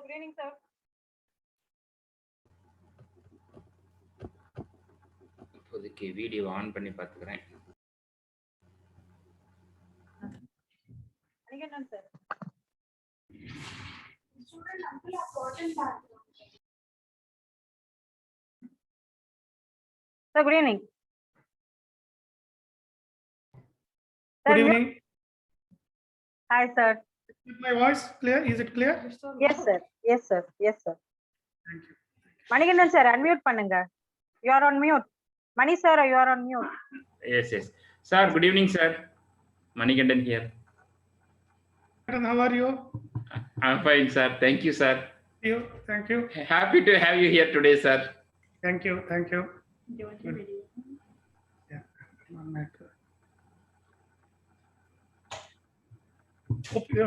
Good evening, sir. இப்போதைக்கு video on பண்ணி பார்த்துக்கிறேன். Manikandan, sir. Sir, good evening. Sir, Good evening. Hi, sir. Is my voice clear? Is it clear? Yes, sir. Yes, sir. Yes, sir. Thank you. Manikandan, sir, unmute பண்ணுங்க. You are on mute. Mani, sir, you are on mute. Yes. Sir, good evening, sir. Manikandan here. Madam, how are you? I'm fine, sir. Thank you, sir. Thank you. Happy to have you here today, sir. Thank you. Thank you. Yeah. One minute.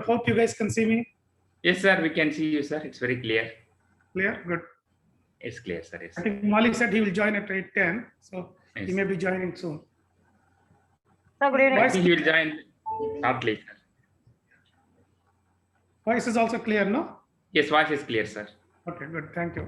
Hope you guys can see me. Yes, sir. We can see you, sir. It's very clear. Clear? Good. It's clear, sir. Yes. I think Molly said he will join at 8:10, so Yes. he may be joining soon. Sir, good evening. I think he will join shortly, sir. Voice is also clear, no? Yes, voice is clear, sir. Okay, good. Thank you.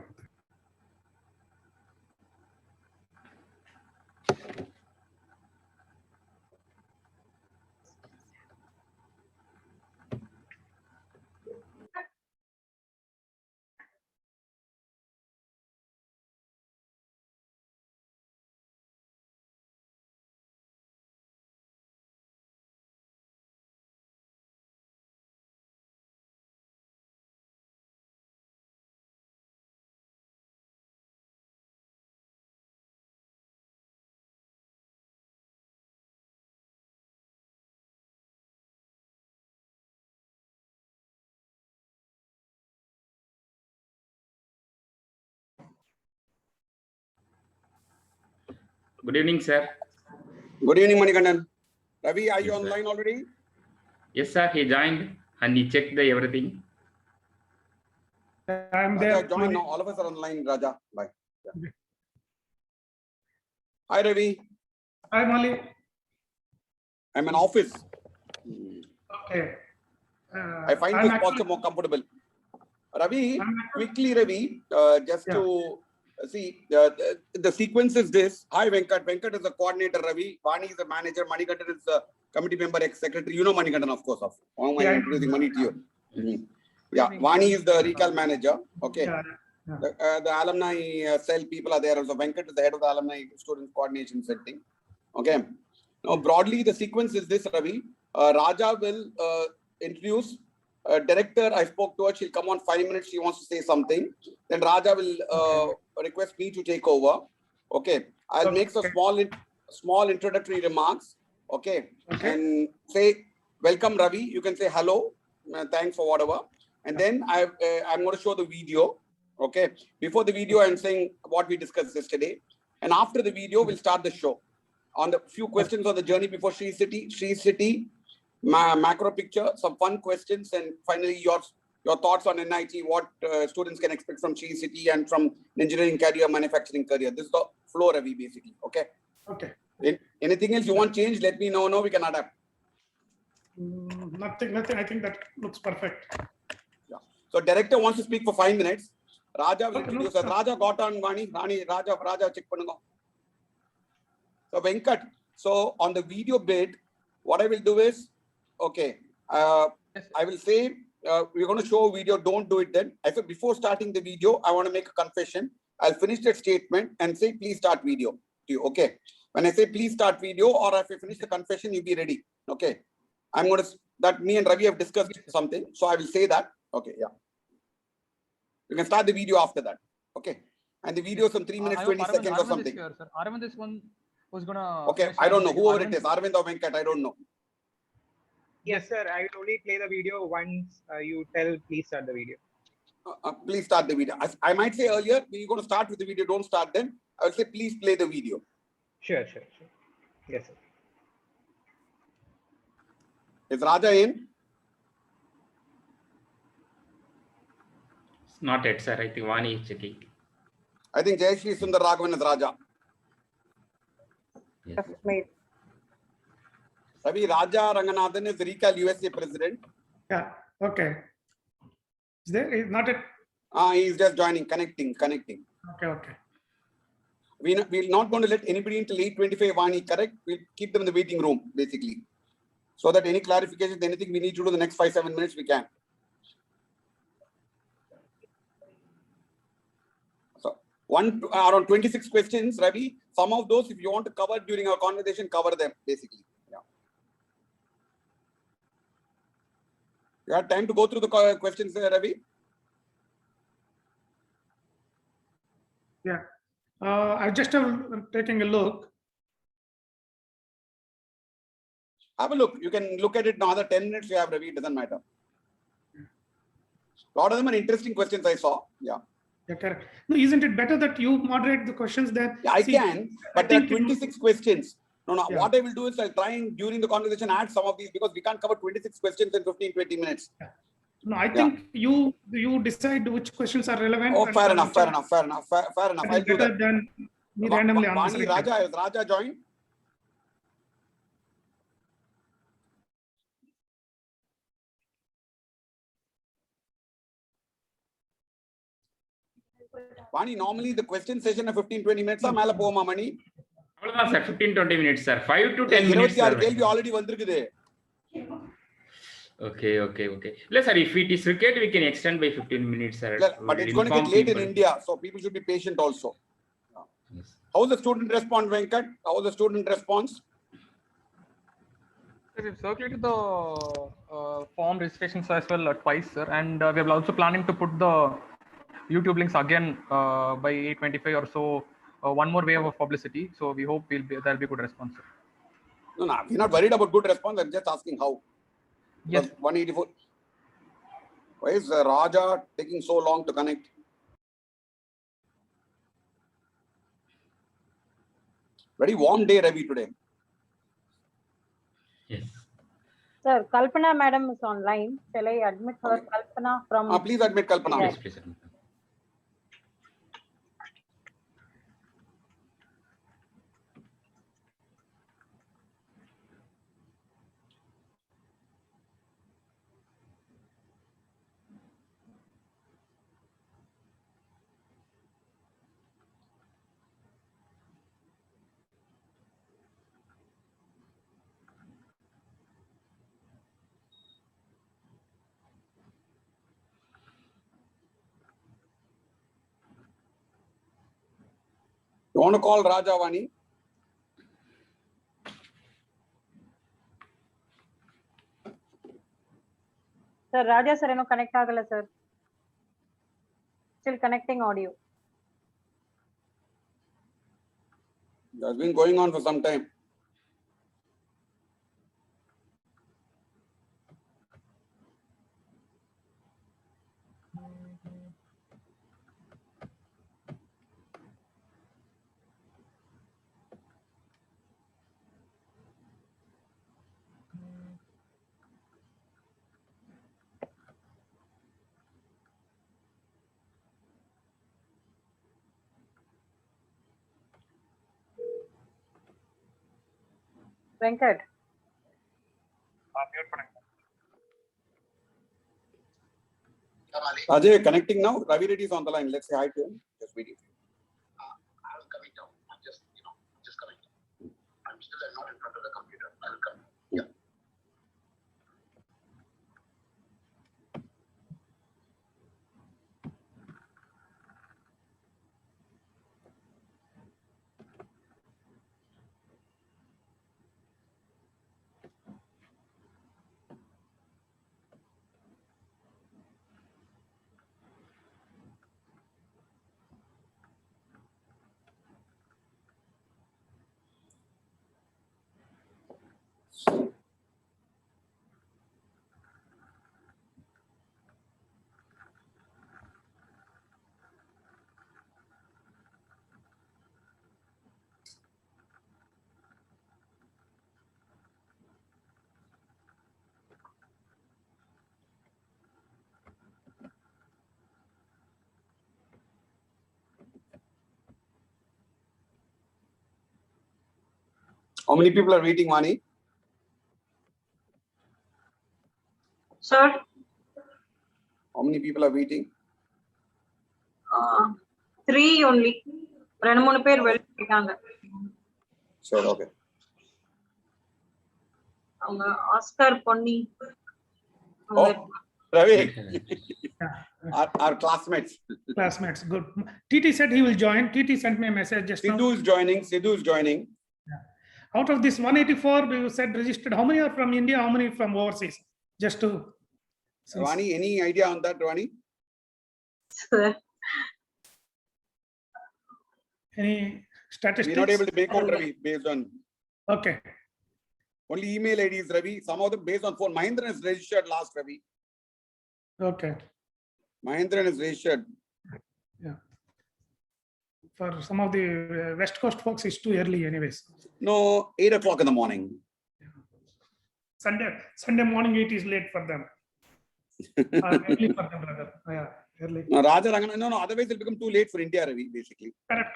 Good evening, sir. Good evening, Manikandan. Ravi, are you Yes, sir. online already? Yes, sir. He joined and he checked the everything. I'm Raja, there. join now. All of us are online, Raja. Bye. Yeah. Hi, Ravi. Hi, Molly. I'm in office. Okay. I find I'm this posture more comfortable. Ravi, I'm quickly, Ravi, just Yeah. to see, the sequence is this. Hi, Venkat. Venkat is the coordinator, Ravi. Vani is the manager. Manikandan is the committee member, ex-secretary. You know Manikandan, of course. Why am I Yeah, I know. introducing Mani to you? Yeah, Vani is the recall manager. Okay. Yeah. The alumni cell people are there. So Venkat is the head of the alumni student coordination setting. Okay. Now, broadly, the sequence is this, Ravi. Raja will introduce director. I spoke to her. She'll come on 5 minutes. She wants to say something. Then Raja will request me to take over. Okay. I'll make some small introductory remarks. Okay. And say, welcome, Ravi. You can say hello. Thanks for whatever. And then I'm going to show the video. Okay. Before the video, I'm saying what we discussed yesterday. And after the video, we'll start the show. On the few questions on the journey before Sri City, macro picture, some fun questions, and finally your thoughts on NIT, what students can expect from Sri City and from engineering career, manufacturing career. This is the flow, Ravi, basically. Okay. Okay. Anything else you want change? Let me know. No, we can adapt. Nothing. I think that looks perfect. Yeah. So director wants to speak for 5 minutes. Raja will Okay, introduce no, us. Raja got on Vani. Raja check panunga. So Venkat, so on the video bit, what I will do is, okay, I will say, we're going to show a video, don't do it then. I said before starting the video, I want to make a confession. I'll finish that statement and say, please start video to you, okay? When I say, please start video, or if I finish the confession, you be ready, okay? I'm going to, that me and Ravi have discussed something, so I will say that, okay, yeah. You can start the video after that, okay? And the video is some 3 minutes, 20 seconds or something. Is here, sir. Arvind is one who's gonna. Okay, I don't know, whoever it is, Arvind or Venkat, I don't know. Yes, sir. I will only play the video once you tell, please start the video. Please start the video. I might say earlier, we're going to start with the video, don't start then. I will say, please play the video. Sure. Yes, sir. Is Raja in? It's not yet, sir. I think Vani is checking. I think Jayashree Sundar Raghavan is Raja. Yes. Made. Ravi, Raja Ranganathan is Recall USA president. Yeah. Okay. Is there? Not at He's just joining, connecting. Okay. We're not going to let anybody until 8:25, Vani, correct? We'll keep them in the waiting room, basically. So that any clarifications, anything we need to do the next 5-7 minutes, we can. So around 26 questions, Ravi. Some of those, if you want to cover during our conversation, cover them, basically. Yeah. You have time to go through the questions, Ravi? Yeah. I just taking a look. Have a look. You can look at it now. Another 10 minutes you have, Ravi. It doesn't matter. A lot of them are interesting questions I saw. Yeah. Yeah, correct. No, isn't it better that you moderate the questions then? Yeah, I can, but there are 26 questions. No. Yeah. What I will do is I'll try and during the conversation add some of these because we can't cover 26 questions in 15-20 minutes. Yeah. No, I think you decide which questions are relevant. Oh, fair enough. I'll do that. Than me randomly Vani, answering. Raja, is Raja joined? Vani, normally the question session of 15-20 minutes. Mala poma mani. Avalada sir, 15-20 minutes sir. 5 to 10 minutes. 26 கேள்வி already வந்திருக்குது. Okay. Yes, sir. If it is required, we can extend by 15 minutes, sir. But it's going to get late in India, so people should be patient also. Yes. How's the student response, Venkat? How's the student response? Sir, we've circulated the form registrations as well twice, sir, and we are also planning to put the YouTube links again by 8:25 or so. One more wave of publicity, so we hope there'll be good response, sir. No, we're not worried about good response. I'm just asking how. Yes. 184. Why is Raja taking so long to connect? Very warm day, Ravi, today. Yes. Sir, Kalpana madam is online. Shall I admit her? Okay. Kalpana from. Please admit Kalpana. Yes. Please. You want to call Raja, Vani? Sir, Raja sir, connect agala sir. Still connecting audio. That's been going on for some time. Venkat. Ajay, connecting now. Ravi Reddy is on the line. Let's say hi to him. Just waiting. I was coming down. I'm just coming down. I'm still not in front of the computer. I will come. Yeah. How many people are waiting, Vani? Sir. How many people are waiting? 3 only. 2-3 பேர் வெளிய போயிட்டாங்க. Sure, okay. அவங்க Oscar Ponni. Oh, Ravi, our classmates. Classmates, good. TT said he will join. TT sent me a message just now. Sidhu is joining. Sidhu is joining. Out of this 184, we said registered. How many are from India? How many from overseas? Just to. Vani, any idea on that, Vani? Any statistics? We're not able to make out, Ravi, based on Okay. only email IDs, Ravi. Some of them based on phone. Mahindran is registered last, Ravi. Okay. Mahindran is registered. For some of the West Coast folks, it's too early, anyways. No, 8 o'clock in the morning. Sunday morning 8 is late for them. Early for them, rather. Yeah, early. No, Raja Rangana, no, otherwise it'll become too late for India, Ravi, basically. Correct.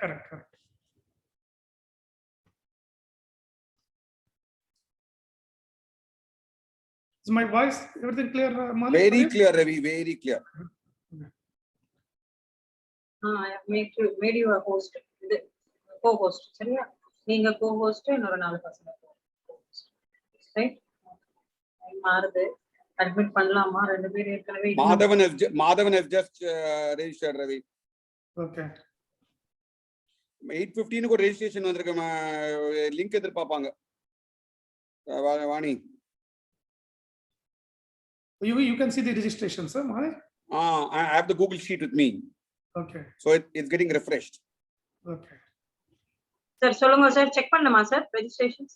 Is my voice, everything clear, Mali? Very clear, Ravi, very clear. I have made you a host. Co-host. சரியா? நீங்க co-host இன்னொரு 4 பசங்க co-host. Right? மாறுது. Admit பண்ணலாமா? 2 பேர் ஏற்கனவே Madhavan has just registered, Ravi. Okay. 8:15 க்கு registration வந்திருக்கு. லிங்க் எதிர்பார்ப்பாங்க. Vani. You can see the registration, sir. Mali? I have the Google sheet with me. Okay. So it's getting refreshed. Okay. Sir சொல்லுங்க sir check பண்ணணுமா sir registrations?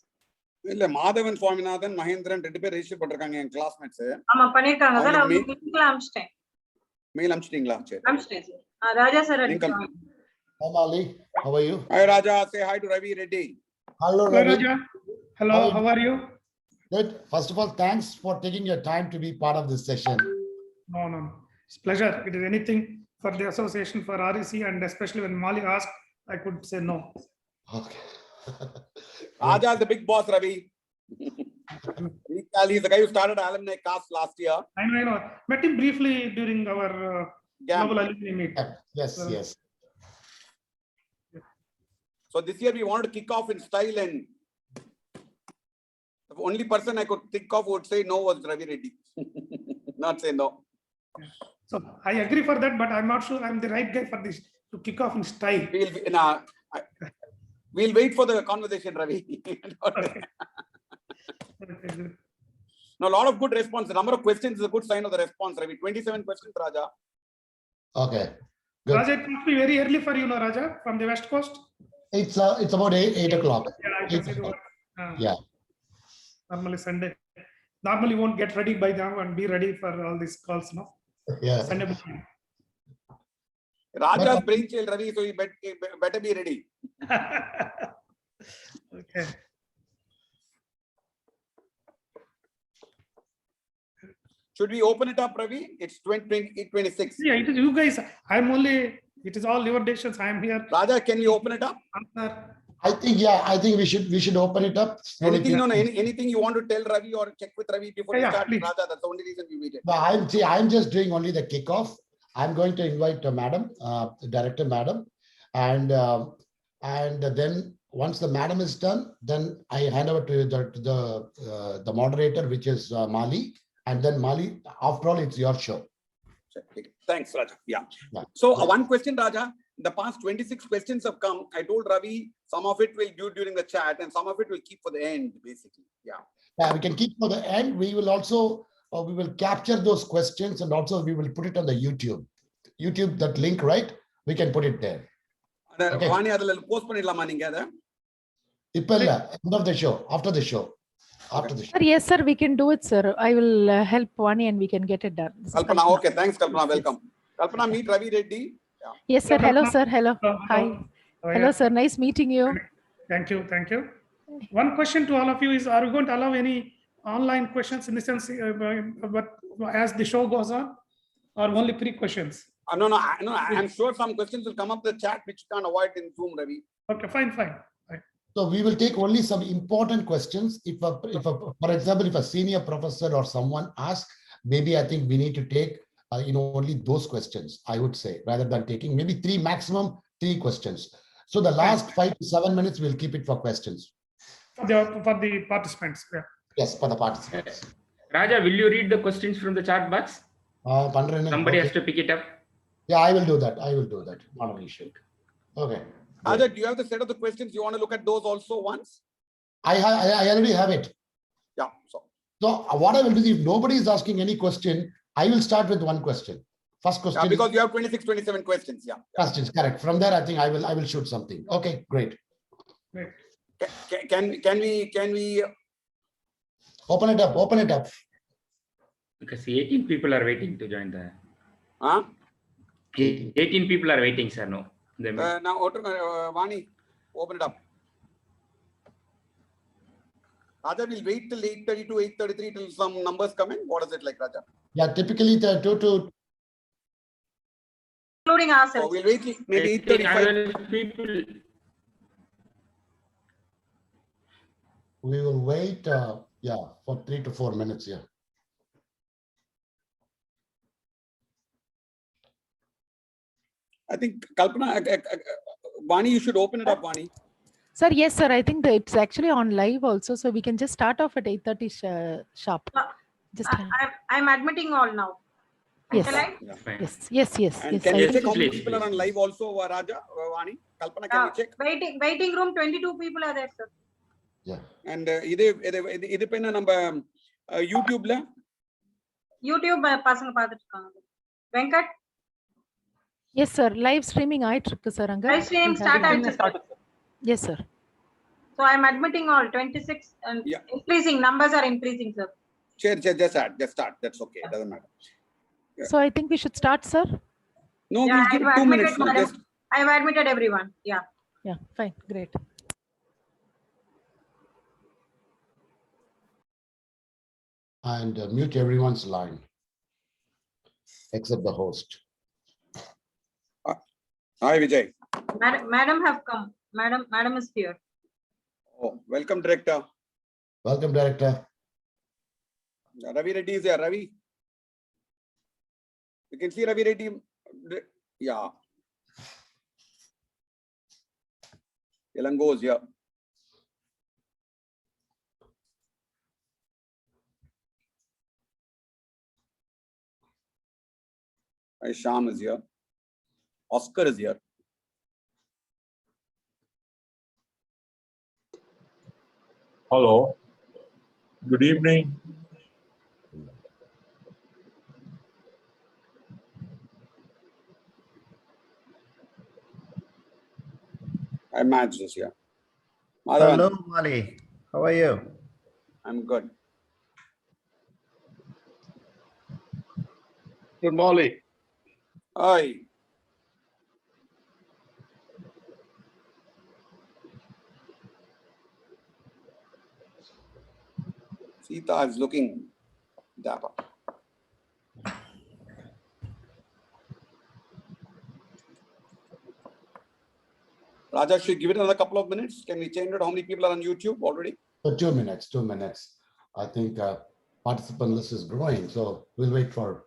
இல்ல மாதவன் சுவாமிநாதன் மகேந்திரன் 2 பேர் register பண்ணிருக்காங்க என் classmates. ஆமா பண்ணிருக்காங்க சார். அவங்க லிங்க்ல அனுப்பிச்சிட்டேன். மெயில் அனுப்பிச்சிட்டீங்களா? சரி. அனுப்பிச்சிட்டேன் சார். ராஜா சார் அனுப்பிச்சாங்க. Hi Mali, how are you? Hi Raja, say hi to Ravi Reddy. Hello Hello, Ravi. Raja. Hello, how are you? Good. First of all, thanks for taking your time to be part of this session. No. It's pleasure. It is anything for the association for REC, and especially when Mali asked, I could say no. Okay. Raja is the big boss, Ravi. He's the guy who started alumni cast last year. I know. Met him briefly during our global alumni meet. Yes. So this year we wanted to kick off in style, and the only person I could think of who would say no was Ravi Reddy. Not say no. So I agree for that, but I'm not sure I'm the right guy for this to kick off in style. We'll wait for the conversation, Ravi. Okay, good. No, a lot of good response. The number of questions is a good sign of the response, Ravi. 27 questions, Raja. Okay. Good. Raja, it must be very early for you, no, Raja, from the West Coast? It's about 8 o'clock. Yeah, I can see the work. Yeah. Normally Sunday. Normally won't get ready by now and be ready for all these calls, no? Yeah. Sunday morning. Raja's brain child, Ravi, so he better be ready. Okay. Should we open it up, Ravi? It's 26. Yeah, it is you guys. It is all your decisions. I am here. Raja, can we open it up? I think we should open it up. Anything you want to tell Ravi or check with Ravi before we start, Raja? That's the only reason we waited. I'm just doing only the kickoff. I'm going to invite Madam, Director Madam, and then once the Madam is done, then I hand over to the moderator, which is Mali, and then Mali. After all, it's your show. Thanks, Raja. Yeah. So one question, Raja. The past 26 questions have come. I told Ravi some of it will do during the chat, and some of it will keep for the end, basically. Yeah. Yeah, we can keep for the end. We will also we will capture those questions, and also we will put it on the YouTube, that link, right? We can put it there. Okay. Vani, adala post pannidalama neenga adha? Ipalla, end of the show, after the show. Sir, yes, sir, we can do it, sir. I will help Vani and we can get it done. Kalpana, okay. Thanks, Kalpana. Welcome. Kalpana, meet Ravi Reddy. Yeah. Yes, sir. Hello, sir. Hello. Hi. Hello, sir. Nice meeting you. Thank you. One question to all of you is, are we going to allow any online questions in the sense, but as the show goes on, or only pre-questions? No. I'm sure some questions will come up the chat, which you can't avoid in Zoom, Ravi. Okay, fine. So we will take only some important questions. For example, if a senior professor or someone asks, maybe I think we need to take only those questions, I would say, rather than taking maybe maximum three questions. So the last 5 to 7 minutes, we'll keep it for questions. For the participants. Yeah. Yes, for the participants. Raja, will you read the questions from the chat box? Somebody has to pick it up. Yeah, I will do that. Not an issue. Okay. Raja, do you have the set of the questions? You want to look at those also once? I already have it. Yeah. So what I will do is, if nobody is asking any question, I will start with one question. First question. Yeah, because you have 26, 27 questions. Yeah. Questions, correct. From there, I think I will shoot something. Okay, great. Great. Can we Open it up. Because 18 people are waiting to join the. Huh? 18 people are waiting, sir. No. Now, Vani, open it up. Raja, we'll wait till 8:30 to 8:33 till some numbers come in. What is it like, Raja? Yeah, typically the 2 to. Including ourselves. So we'll wait till maybe 8:35. People. We will wait, for 3 to 4 minutes. Yeah. I think Kalpana, Vani, you should open it up, Vani. Sir, yes, sir. I think that it's actually on live also, so we can just start off at 8:30 sharp. Just I'm admitting all now. yes. Shall I? Yeah. Yes. And yes, can I you think- check how many Please, people are on please. live also, Raja, Vani? Kalpana, can you check? Waiting room, 22 people are there, sir. Yeah. And இது என்ன நம்ம YouTubeல YouTube பசங்க பார்த்துட்டு இருக்காங்க. Venkat, Yes, sir. Live streaming ஆயிட்டு இருக்கு sir அங்க. live stream start ஆயிடுச்சு. Yes, sir. So I'm admitting all 26 and Yeah. increasing, numbers are increasing, sir. Share, just start. That's okay. It doesn't matter. Yeah. So I think we should start, sir. No, Yeah, we'll give I've 2 minutes. admitted, No, madam. just I've admitted everyone. Yeah. Yeah, fine. Great. And mute everyone's line except the host. Hi, Vijay. Madam have come. Madam is here. Oh, welcome, director. Welcome, director. Ravi Reddy is there. Ravi, you can see Ravi Reddy. Yeah. Elango is here. Sham is here. Oscar is here. Hello. Good evening. I match this here. Hello, Mali. How are you? I'm good. Good morning. Hi. Sita is looking dapper. Raja, should we give it another couple of minutes? Can we change it? How many people are on YouTube already? So 2 minutes. I think participant list is growing, so we'll wait for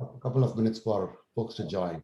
a couple of minutes for folks to join.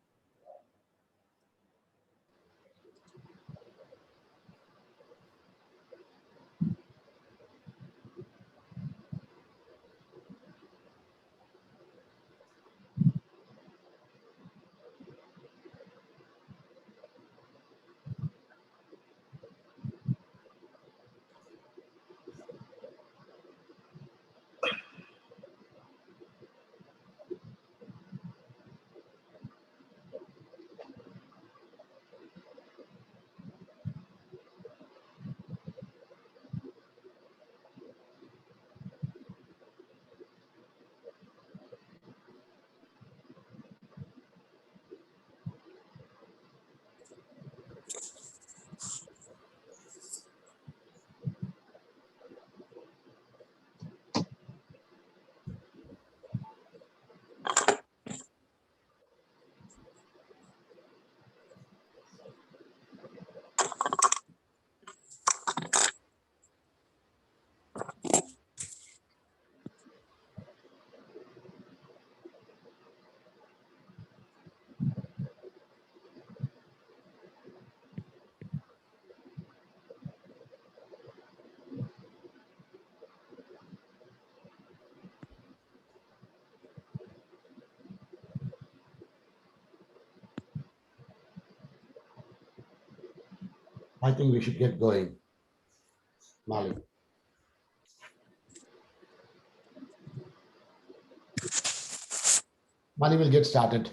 I think we should get going. Mali. Mali will get started.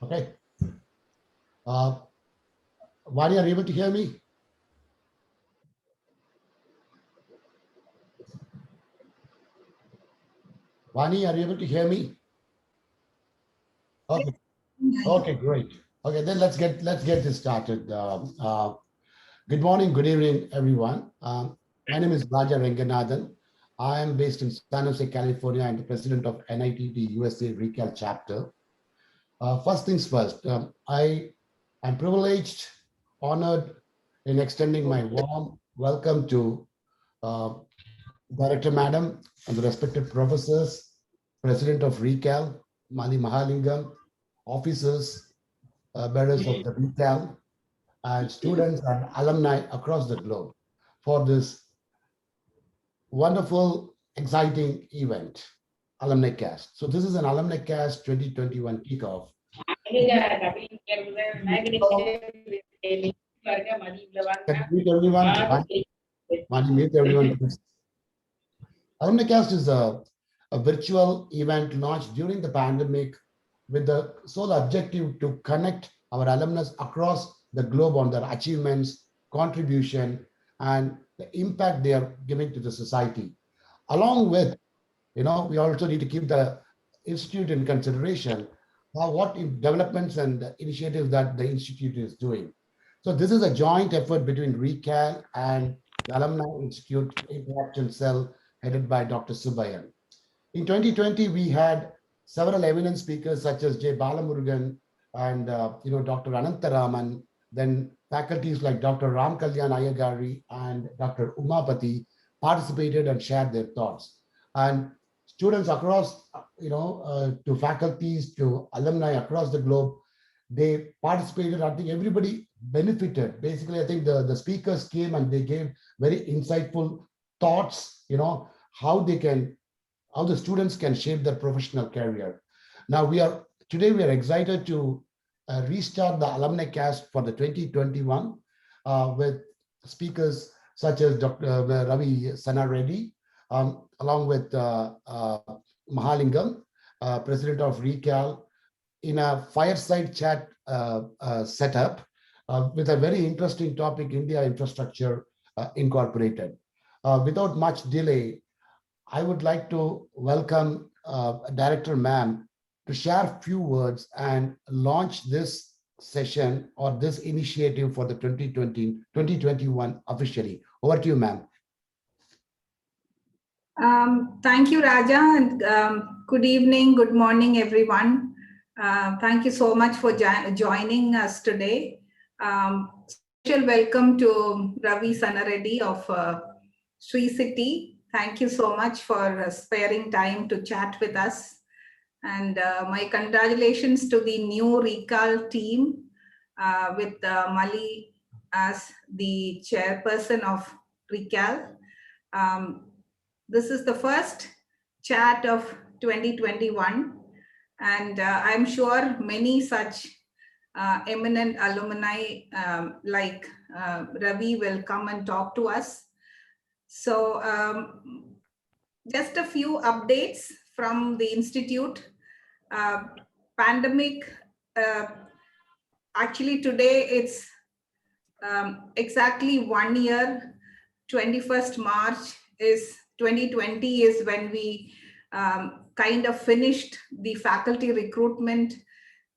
Okay. Vani, are you able to hear me? Vani, are you able to hear me? Okay. Okay, great. Okay, then let's get this started. Good morning, good evening, everyone. My name is Raja Ranganathan. I am based in San Jose, California. I'm the president of NITT USA RECAL chapter. First things first, I am privileged, honored in extending my warm welcome to Director Madam and the respected professors, President of RECAL, Mali Mahalingam, officers, bearers of the RECAL, and students and alumni across the globe for this wonderful, exciting event, Alumni Cast. So this is an Alumni Cast 2021 kickoff. Mute everyone. Mute everyone. Alumni Cast is a virtual event launched during the pandemic with the sole objective to connect our alumnus across the globe on their achievements, contribution, and the impact they are giving to the society. Along with, we also need to keep the institute in consideration what developments and initiatives that the institute is doing. So this is a joint effort between RECAL and the Alumni Institute Interaction Cell headed by Dr. Subbayan. In 2020, we had several eminent speakers such as J. Balamurugan and Dr. Anantaraman, then faculties like Dr. Ram Kalyan Ayagari and Dr. Umapati participated and shared their thoughts. And students across, to faculties, to alumni across the globe, they participated. I think everybody benefited. Basically, I think the speakers came and they gave very insightful thoughts, how the students can shape their professional career. Now today we are excited to restart the Alumni Cast for the 2021 with speakers such as Dr. Ravi Sana Reddy, along with Mahalingam, President of RECAL, in a fireside chat setup with a very interesting topic, India Infrastructure Incorporated. Without much delay, I would like to welcome Director Ma'am to share a few words and launch this session or this initiative for the 2021 officially. Over to you, ma'am. Thank you, Raja, and good evening, good morning, everyone. Thank you so much for joining us today. Special welcome to Ravi Sana Reddy of Sri City. Thank you so much for sparing time to chat with us. And my congratulations to the new RECAL team with Mali as the chairperson of RECAL. This is the first chat of 2021, and I'm sure many such eminent alumni like Ravi will come and talk to us. So just a few updates from the Institute. Pandemic, actually today it's exactly 1 year, 21st March is 2020 is when we kind of finished the faculty recruitment.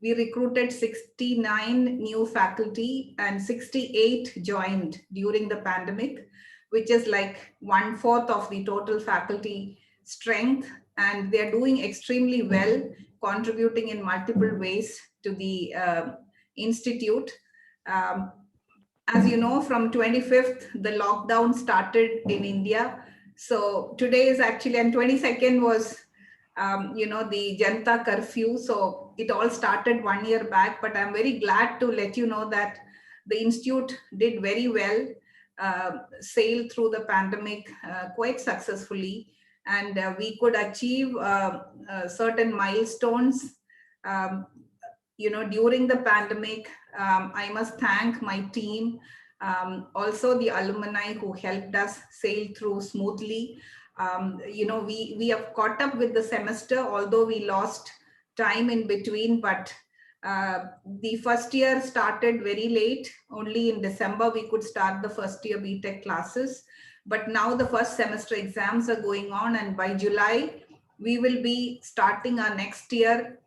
We recruited 69 new faculty and 68 joined during the pandemic, which is like 1/4 of the total faculty strength. And they're doing extremely well, contributing in multiple ways to the Institute. As you know, from 25th, the lockdown started in India. So today is actually, and 22nd was, the Janata curfew. So it all started 1 year back, but I'm very glad to let you know that the Institute did very well, sailed through the pandemic quite successfully. And we could achieve certain milestones During the pandemic, I must thank my team, also the alumni who helped us sail through smoothly. We have caught up with the semester, although we lost time in between, but the first year started very late. Only in December we could start the first year BTech classes. But now the first semester exams are going on, and by July, we will be starting our next year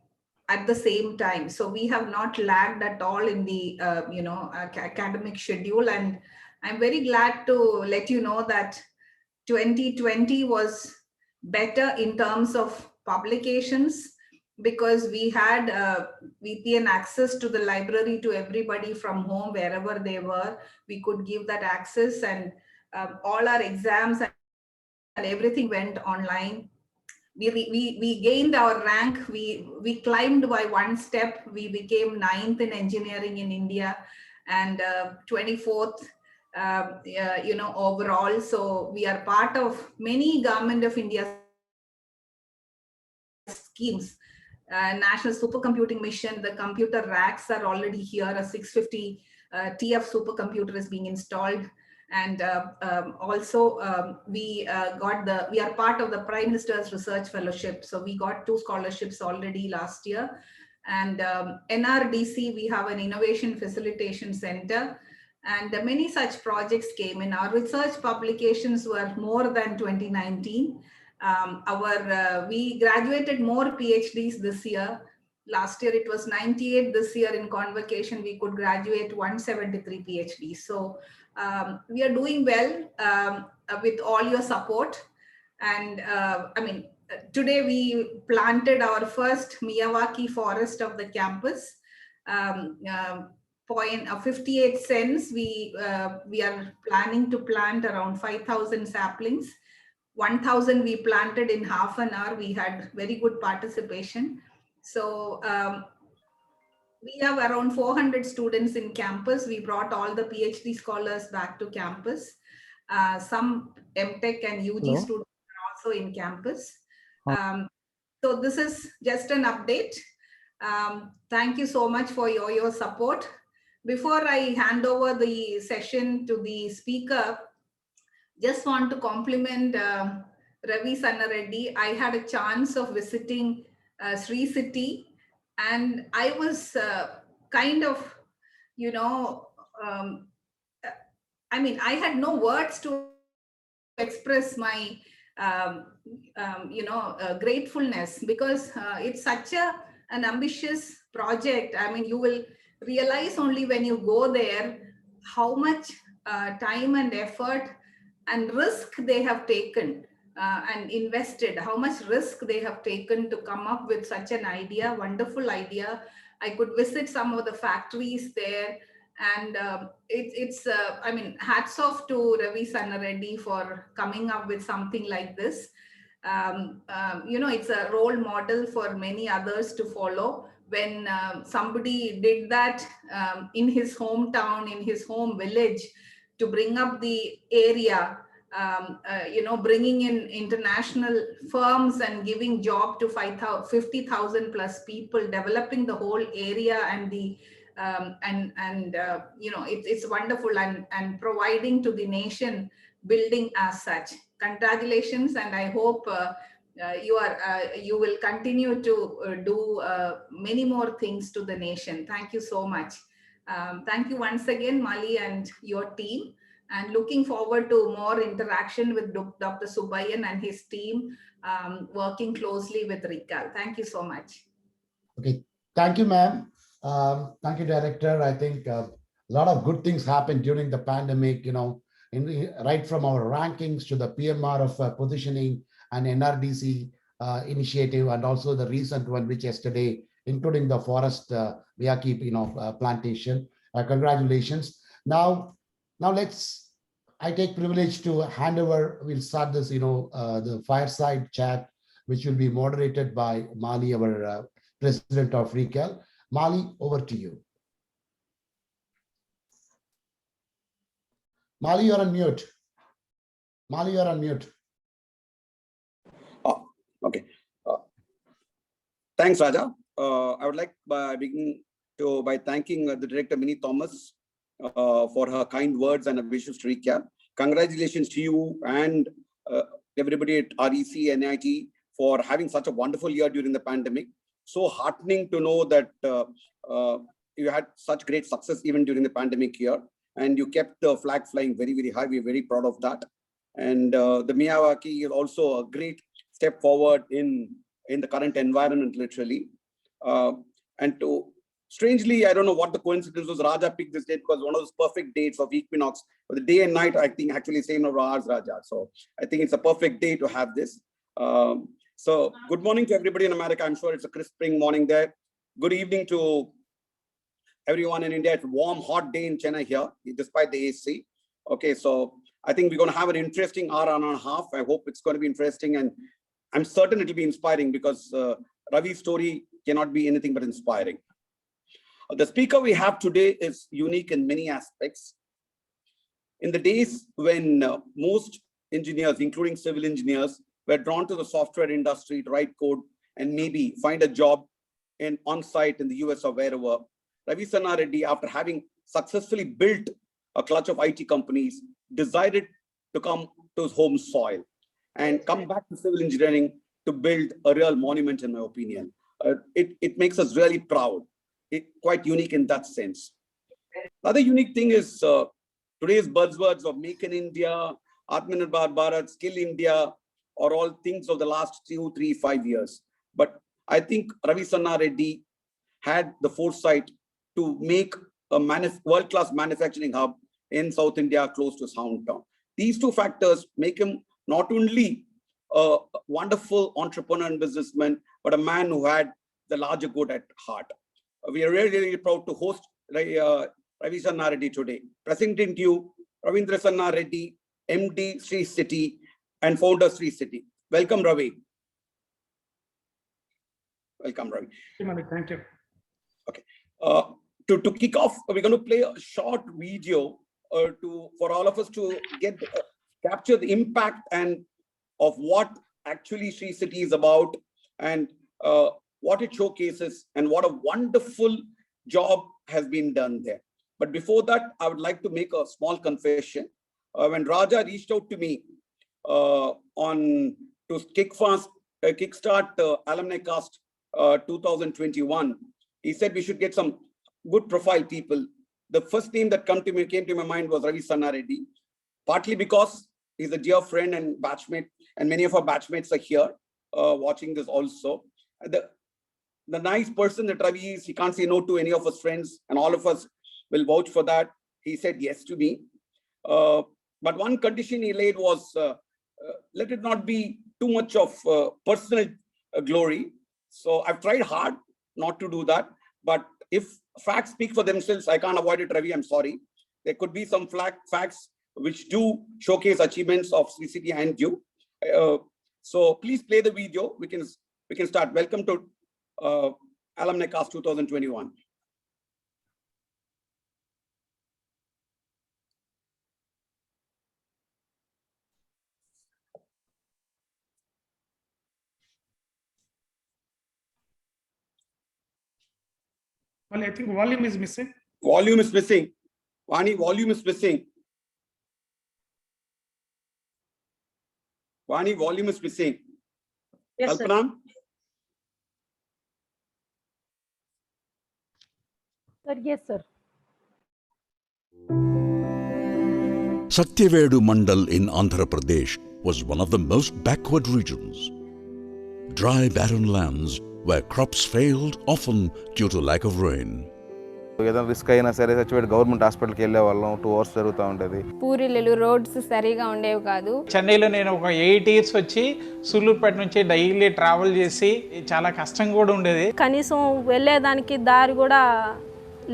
at the same time. So we have not lagged at all in the academic schedule. And I'm very glad to let you know that 2020 was better in terms of publications, because we had VPN access to the library to everybody from home, wherever they were. We could give that access, and all our exams and everything went online. We gained our rank. We climbed by one step. We became 9th in engineering in India and 24th overall. So we are part of many Government of India schemes. National Supercomputing Mission, the computer racks are already here. A 650 TF supercomputer is being installed. And also we are part of the Prime Minister's Research Fellowship. So we got 2 scholarships already last year. And NRDC, we have an Innovation Facilitation Center. And many such projects came in. Our research publications were more than 2019. We graduated more PhDs this year. Last year it was 98. This year in convocation, we could graduate 173 PhDs. So we are doing well with all your support. And today we planted our first Miyawaki forest of the campus. 58 cents, we are planning to plant around 5,000 saplings. 1,000 we planted in half an hour. We had very good participation. So we have around 400 students in campus. We brought all the PhD scholars back to campus. Some MTech and UG students are also in campus. So this is just an update. Thank you so much for your support. Before I hand over the session to the speaker, just want to compliment Ravi Sannareddy. I had a chance of visiting Sri City, and I was kind of, I had no words to express my, gratefulness, because it's such an ambitious project. I mean, you will realize only when you go there how much time and effort and risk they have taken and invested, how much risk they have taken to come up with such an idea, wonderful idea. I could visit some of the factories there, and hats off to Ravi Sannareddy for coming up with something like this. It's a role model for many others to follow. When somebody did that in his hometown, in his home village, to bring up the area, bringing in international firms and giving job to 50,000 plus people, developing the whole area, and the it's wonderful, and providing to the nation building as such. Congratulations, and I hope you will continue to do many more things to the nation. Thank you so much. Thank you once again, Mali and your team, and looking forward to more interaction with Dr. Subbayan and his team, working closely with Rikal. Thank you so much. Okay, thank you, ma'am. Thank you, Director. I think a lot of good things happened during the pandemic, right from our rankings to the PMR of positioning and NRDC initiative, and also the recent one, which yesterday, including the forest Miyawaki, plantation. Congratulations. Now I take privilege to hand over. We'll start this, the fireside chat, which will be moderated by Mali, our president of RICAL. Mali, over to you. Mali, you're on mute. Mali, you're on mute. Oh, okay. Thanks, Raja. I would like by beginning by thanking the director Minnie Thomas for her kind words and wishes to recap. Congratulations to you and everybody at REC NIT for having such a wonderful year during the pandemic. So heartening to know that you had such great success even during the pandemic year, and you kept the flag flying very, very high. We're very proud of that. And the Miyawaki is also a great step forward in the current environment, literally. And to strangely, I don't know what the coincidence was. Raja picked this date because one of those perfect dates of equinox, but the day and night, I think actually same number of hours, Raja. So I think it's a perfect day to have this. So good morning to everybody in America. I'm sure it's a crisp spring morning there. Good evening to everyone in India. It's a warm, hot day in Chennai here, despite the AC. Okay, so I think we're going to have an interesting hour and a half. I hope it's going to be interesting, and I'm certain it'll be inspiring because Ravi's story cannot be anything but inspiring. The speaker we have today is unique in many aspects. In the days when most engineers, including civil engineers, were drawn to the software industry to write code and maybe find a job on-site in the US or wherever, Ravi Sanna Reddy, after having successfully built a clutch of IT companies, decided to come to his home soil and come back to civil engineering to build a real monument, in my opinion. It makes us really proud. Quite unique in that sense. Another unique thing is today's buzzwords of Make in India, Atmanirbhar Bharat, Skill India, are all things of the last 2, 3, 5 years. But I think Ravi Sanna Reddy had the foresight to make a world-class manufacturing hub in South India close to his hometown. These two factors make him not only a wonderful entrepreneur and businessman, but a man who had the larger good at heart. We are really, really proud to host Ravi Sanna Reddy today. Presenting to you, Ravindra Sanna Reddy, MD Sri City and founder Sri City. Welcome, Ravi. Welcome, Ravi. Thank you. Okay. To kick off, we're going to play a short video for all of us to capture the impact and of what actually Sri City is about, and what it showcases, and what a wonderful job has been done there. But before that, I would like to make a small confession. When Raja reached out to me to kickstart Alumni Cast 2021, he said we should get some good profile people. The first name that came to my mind was Ravi Sanna Reddy, partly because he's a dear friend and batchmate, and many of our batchmates are here watching this also. The nice person that Ravi is, he can't say no to any of his friends, and all of us will vouch for that. He said yes to me. But one condition he laid was, let it not be too much of personal glory. So I've tried hard not to do that. But if facts speak for themselves, I can't avoid it, Ravi, I'm sorry. There could be some facts which do showcase achievements of Sri City and you. So please play the video. We can start. Welcome to Alumni Cast 2021. Well, I think volume is missing. Volume is missing. Vani, volume is missing. Vani, volume is missing. Yes, Kalpana? Sir, yes, sir. Satyavedu Mandal in Andhra Pradesh was one of the most backward regions. Dry, barren lands where crops failed, often due to lack of rain. ఏదైనా risk అయినా సరే చచ్చిపోయి government హాస్పిటల్కి వెళ్ళే వాళ్ళం 2 hours జరుగుతూ ఉంటుంది. పూరిలు roads సరిగా ఉండేవి కాదు. చెన్నైలో నేను ఒక 8 years వచ్చి సూలూరుపేట నుంచి డైలీ ట్రావెల్ చేసి చాలా కష్టం కూడా ఉండేది. కనీసం వెళ్ళేదానికి దారి కూడా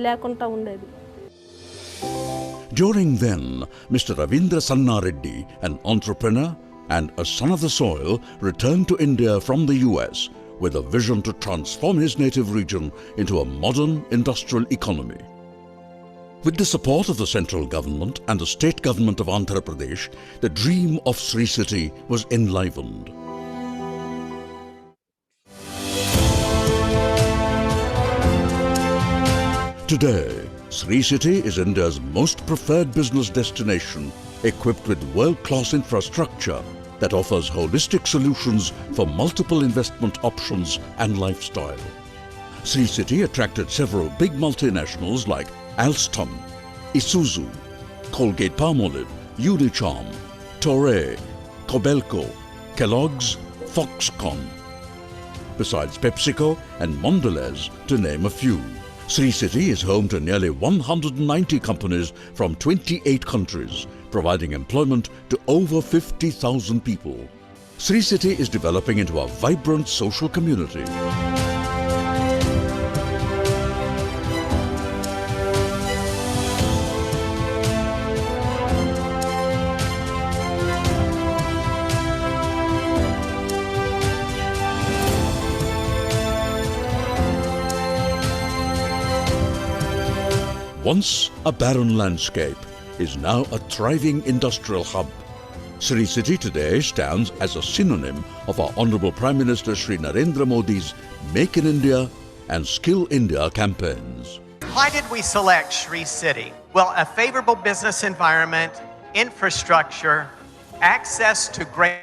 లేకుండా ఉండేది. During then, Mr. Ravindra Sanna Reddy, an entrepreneur and a son of the soil, returned to India from the US with a vision to transform his native region into a modern industrial economy. With the support of the central government and the state government of Andhra Pradesh, the dream of Sri City was enlivened. Today, Sri City is India's most preferred business destination, equipped with world-class infrastructure that offers holistic solutions for multiple investment options and lifestyle. Sri City attracted several big multinationals like Alstom, Isuzu, Colgate-Palmolive, Unicharm, Torre, Cobelco, Kellogg's, Foxconn, besides PepsiCo and Mondelez, to name a few. Sri City is home to nearly 190 companies from 28 countries, providing employment to over 50,000 people. Sri City is developing into a vibrant social community. Once a barren landscape, is now a thriving industrial hub. Sri City today stands as a synonym of our Honorable Prime Minister Shri Narendra Modi's Make in India and Skill India campaigns. Why did we select Sri City? Well, a favorable business environment, infrastructure, access to great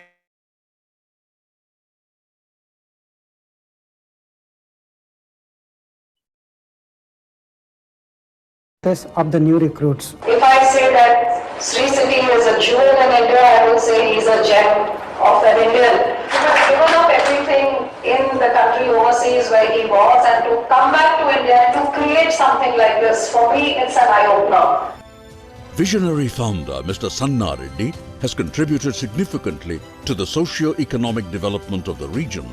of the new recruits. If I say that Sri City is a jewel in India, I would say he's a gem of an Indian. He has given up everything in the country overseas where he was, and to come back to India and to create something like this, for me, it's an eye-opener. Visionary founder Mr. Sanna Reddy has contributed significantly to the socio-economic development of the region.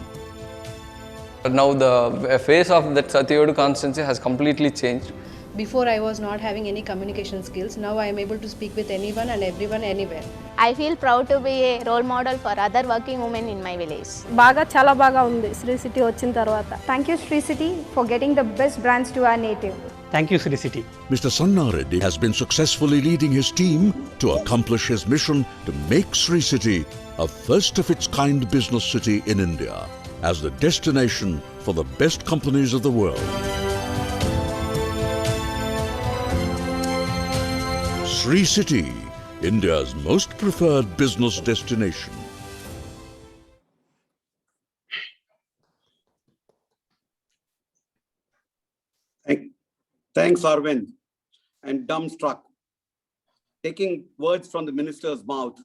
Now the face of that Satyayodu constituency has completely changed. Before I was not having any communication skills. Now I am able to speak with anyone and everyone anywhere. I feel proud to be a role model for other working women in my village. చాలా బాగా ఉంది Shri city వచ్చిన తర్వాత. Thank you Sri City for getting the best brands to our native. Thank you Sri City. Mr. Sanna Reddy has been successfully leading his team to accomplish his mission to make Sri City a first of its kind business city in India as the destination for the best companies of the world. Sri City, India's most preferred business destination. Thanks, Arvind. And dumbstruck. Taking words from the minister's mouth.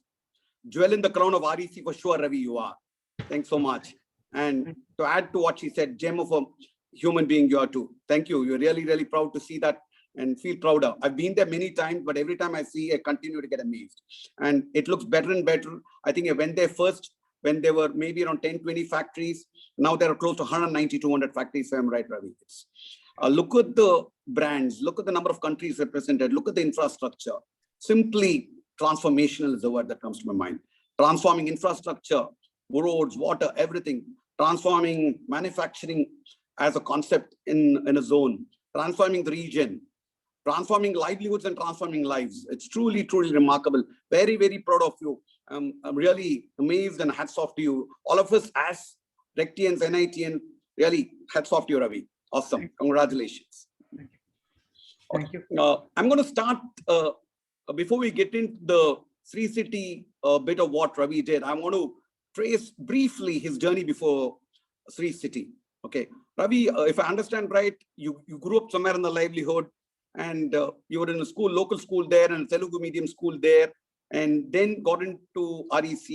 Jewel in the crown of REC for sure, Ravi, you are. Thanks so much. And to add to what she said, gem of a human being you are too. Thank you. You're really, really proud to see that and feel prouder. I've been there many times, but every time I see, I continue to get amazed. And it looks better and better. I think I went there first when there were maybe around 10, 20 factories. Now there are close to 190, 200 factories, if I'm right, Ravi. Look at the brands, look at the number of countries represented, look at the infrastructure. Simply transformational is the word that comes to my mind. Transforming infrastructure, roads, water, everything. Transforming manufacturing as a concept in a zone. Transforming the region. Transforming livelihoods and transforming lives. It's truly, truly remarkable. Very, very proud of you. I'm really amazed and hats off to you. All of us as Rectians, NITN, really hats off to you, Ravi. Awesome. Congratulations. Thank you. I'm going to start, before we get into the Sri City bit of what Ravi did, I want to trace briefly his journey before Sri City. Okay. Ravi, if I understand right, you grew up somewhere in the livelihood, and you were in a school, local school there, and a Telugu medium school there, and then got into REC.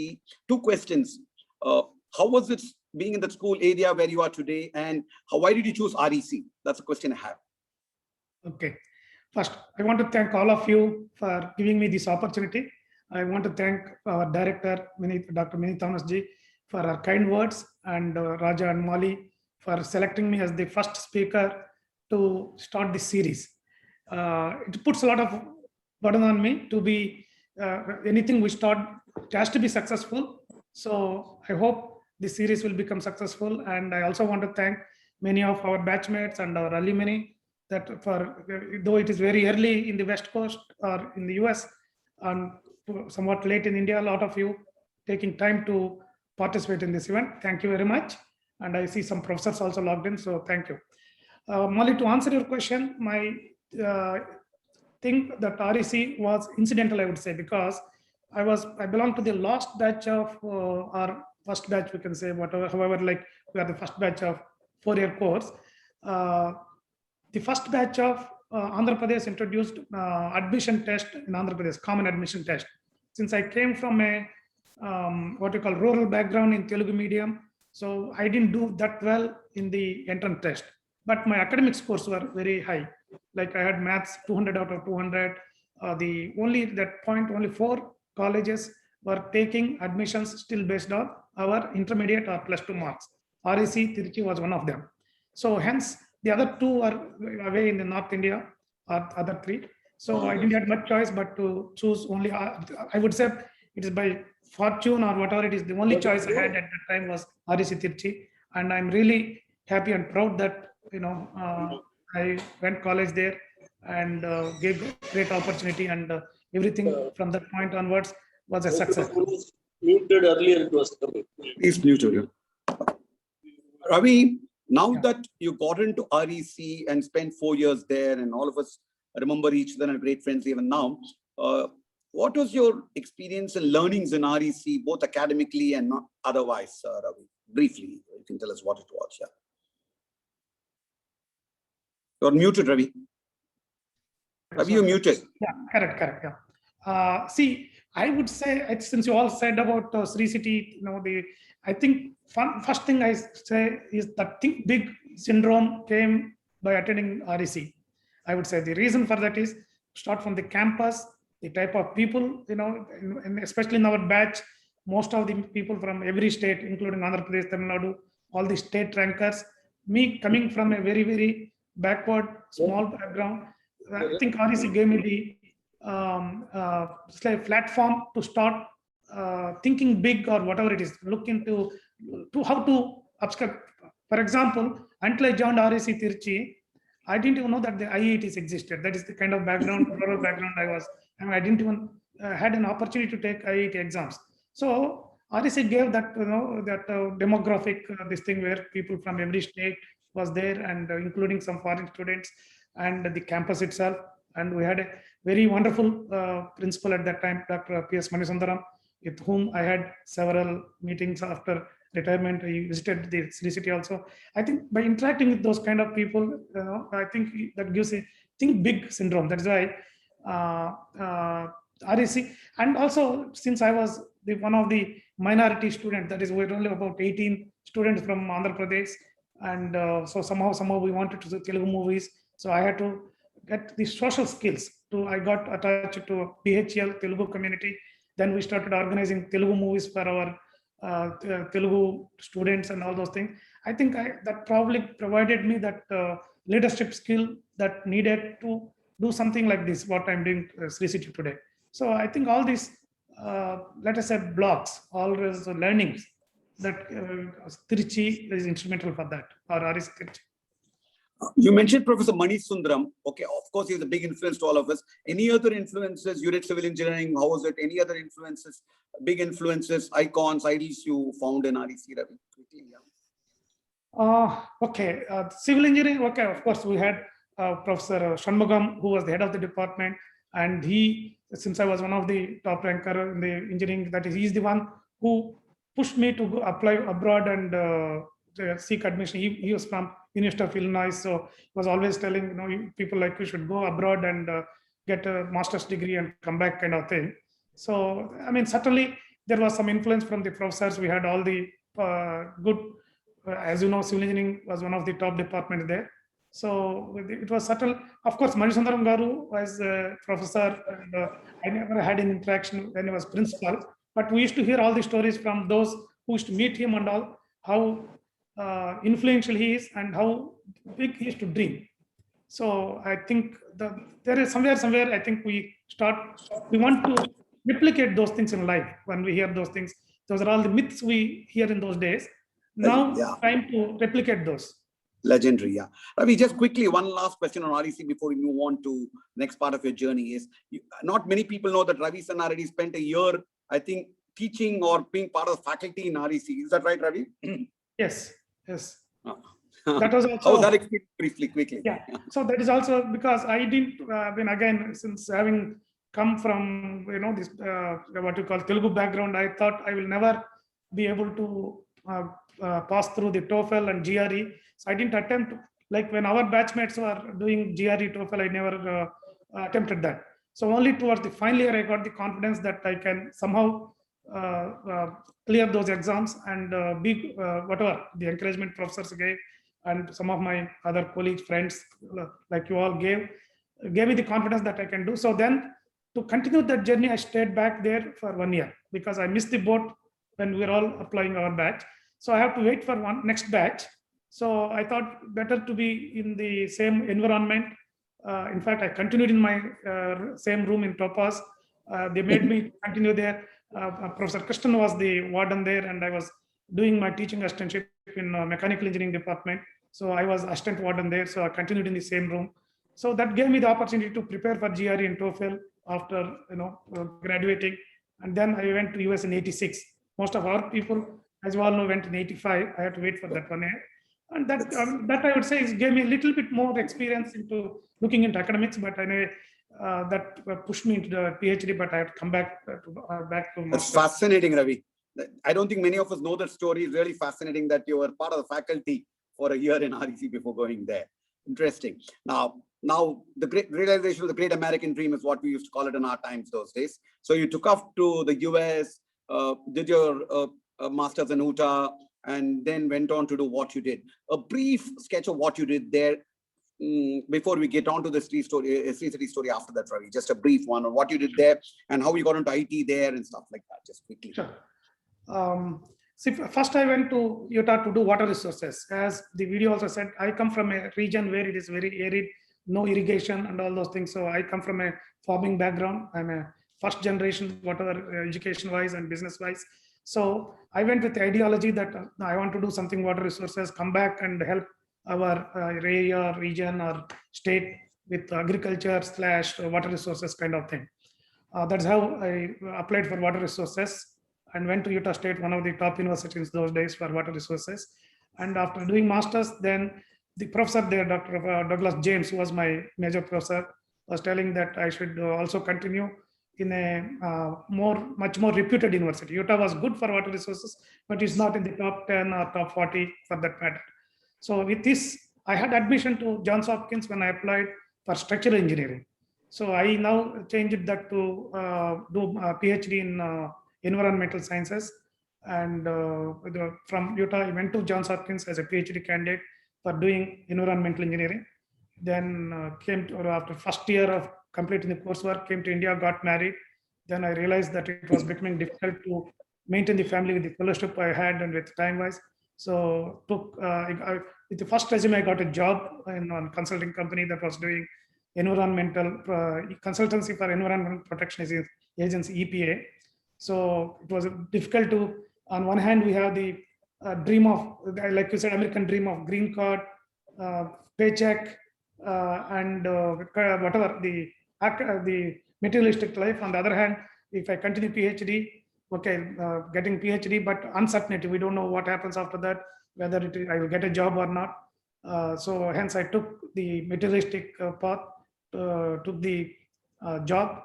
Two questions. How was it being in that school area where you are today, and why did you choose REC? That's a question I have. Okay. First, I want to thank all of you for giving me this opportunity. I want to thank our director, Dr. Mini Thomas Ji, for her kind words, and Raja and Molly for selecting me as the first speaker to start this series. It puts a lot of burden on me to be, anything we start, it has to be successful. So I hope this series will become successful. And I also want to thank many of our batchmates and our alumni that though it is very early in the West Coast or in the US and somewhat late in India, a lot of you taking time to participate in this event. Thank you very much. And I see some professors also logged in, so thank you. Molly, to answer your question, my think that REC was incidental, I would say, because I belong to the last batch of our first batch, we can say, whatever, however, like we are the first batch of 4-year course. The first batch of Andhra Pradesh introduced admission test in Andhra Pradesh, common admission test. Since I came from a what you call rural background in Telugu medium, so I didn't do that well in the entrance test. But my academic scores were very high. Like I had maths 200 out of 200. Only 4 colleges were taking admissions still based on our intermediate or +2 marks. REC Tirchi was one of them. So hence the other 2 are away in the North India, or other 3. So I didn't have much choice but to choose only. I would say it is by fortune or whatever it is. The only choice I had at that time was REC Tirchi, and I'm really happy and proud that I went college there and gave great opportunity, and everything from that point onwards was a success. Muted earlier, it was coming. Please mute you. Ravi, now that you got into REC and spent 4 years there, and all of us remember each other and great friends even now, what was your experience and learnings in REC, both academically and not otherwise, Ravi? Briefly, you can tell us what it was. Yeah. You're muted, Ravi. Ravi, you're muted. Yeah, correct. Yeah. See, I would say, since you all said about Sri City, I think first thing I say is that think big syndrome came by attending REC. I would say the reason for that is start from the campus, the type of people, and especially in our batch, most of the people from every state, including Andhra Pradesh, Tamil Nadu, all the state rankers, me coming from a very, very backward, small background, I think REC gave me the platform to start thinking big or whatever it is, look into how to upscale. For example, until I joined REC Tirchi, I didn't even know that the IITs existed. That is the kind of background, rural background I was. I didn't even had an opportunity to take IIT exams. So REC gave that, that demographic, this thing where people from every state was there, and including some foreign students, and the campus itself. And we had a very wonderful principal at that time, Dr. P.S. Manisundaram, with whom I had several meetings after retirement. He visited the Sri City also. I think by interacting with those kind of people, I think that gives a think big syndrome. That is why REC, and also since I was one of the minority students, that is, we're only about 18 students from Andhra Pradesh, and so somehow we wanted to do Telugu movies. So I had to get the social skills. I got attached to PHL Telugu community. Then we started organizing Telugu movies for our Telugu students and all those things. I think that probably provided me that leadership skill that needed to do something like this, what I'm doing Sri City today. So I think all these, let us say, blocks, all these learnings, that Tirchi is instrumental for that, or REC Tirchi. You mentioned Professor Manisundaram. Okay, of course, he's a big influence to all of us. Any other influences? You did civil engineering. How was it? Any other influences, big influences, icons, idols you found in REC, Ravi? Quickly, yeah. Okay, civil engineering. Okay, of course, we had Professor Shanmugam, who was the head of the department, and he, since I was one of the top ranker in the engineering, that is, he's the one who pushed me to go apply abroad and seek admission. He was from University of Illinois, so he was always telling people like you should go abroad and get a master's degree and come back, kind of thing. So I mean, certainly there was some influence from the professors. We had all the good, as you know, civil engineering was one of the top departments there. So it was subtle. Of course, Manisundaram Garu was a professor, and I never had an interaction when he was principal. But we used to hear all the stories from those who used to meet him and all, how influential he is and how big he used to dream. So I think there is somewhere I think we want to replicate those things in life. When we hear those things, those are all the myths we hear in those days. Now trying to replicate those. Legendary, yeah. Ravi, just quickly, one last question on REC before we move on to next part of your journey is, not many people know that Ravi Sanna Reddy spent a year, I think, teaching or being part of the faculty in REC. Is that right, Ravi? Yes. that was also. How was that experience briefly, quickly? Yeah. So that is also because I didn't, again, since having come from, this, what you call Telugu background, I thought I will never be able to pass through the TOEFL and GRE. So I didn't attempt, like when our batchmates were doing GRE, TOEFL, I never attempted that. So only towards the final year, I got the confidence that I can somehow clear those exams and be whatever the encouragement professors gave and some of my other colleagues, friends, like you all gave me the confidence that I can do. So then to continue that journey, I stayed back there for 1 year because I missed the boat when we were all applying our batch. So I have to wait for next batch. So I thought better to be in the same environment. In fact, I continued in my same room in Topaz. They made me continue there. Professor Krishnan was the warden there, and I was doing my teaching assistantship in mechanical engineering department. So I was assistant warden there. So I continued in the same room. So that gave me the opportunity to prepare for GRE and TOEFL after graduating. And then I went to US in '86. Most of our people, as you all know, went in '85. I had to wait for that 1 year. And that I would say gave me a little bit more experience into looking into academics, but anyway, that pushed me into the PhD, but I have to come back to That's fascinating, Ravi. I don't think many of us know that story. It's really fascinating that you were part of the faculty for a year in REC before going there. Interesting. Now the great realization of the great American dream is what we used to call it in our times those days. So you took off to the US, did your master's in Utah, and then went on to do what you did. A brief sketch of what you did there before we get on to the Sri City story after that, Ravi. Just a brief one on what you did there and how you got into IT there and stuff like that, just quickly. Sure. See, first I went to Utah to do water resources. As the video also said, I come from a region where it is very arid, no irrigation and all those things. So I come from a farming background. I'm a first generation, whatever education wise and business wise. So I went with the ideology that I want to do something water resources, come back and help our area, region or state with agriculture / water resources kind of thing. That's how I applied for water resources and went to Utah State, one of the top universities those days for water resources. And after doing masters, then the professor there, Dr. Douglas James, who was my major professor, was telling that I should also continue in a much more reputed university. Utah was good for water resources, but it's not in the top 10 or top 40 for that matter. So with this, I had admission to Johns Hopkins when I applied for structural engineering. So I now changed that to do a PhD in environmental sciences. And from Utah, I went to Johns Hopkins as a PhD candidate for doing environmental engineering. Then came to, after first year of completing the coursework, came to India, got married. Then I realized that it was becoming difficult to maintain the family with the fellowship I had and with time-wise. So with the first resume, I got a job in a consulting company that was doing environmental consultancy for Environmental Protection Agency, EPA. So it was difficult to, on one hand, we have the dream of, like you said, American dream of green card, paycheck, and whatever the materialistic life. On the other hand, if I continue PhD, okay, getting PhD, but uncertainty, we don't know what happens after that, whether I will get a job or not. So hence I took the materialistic path, took the job,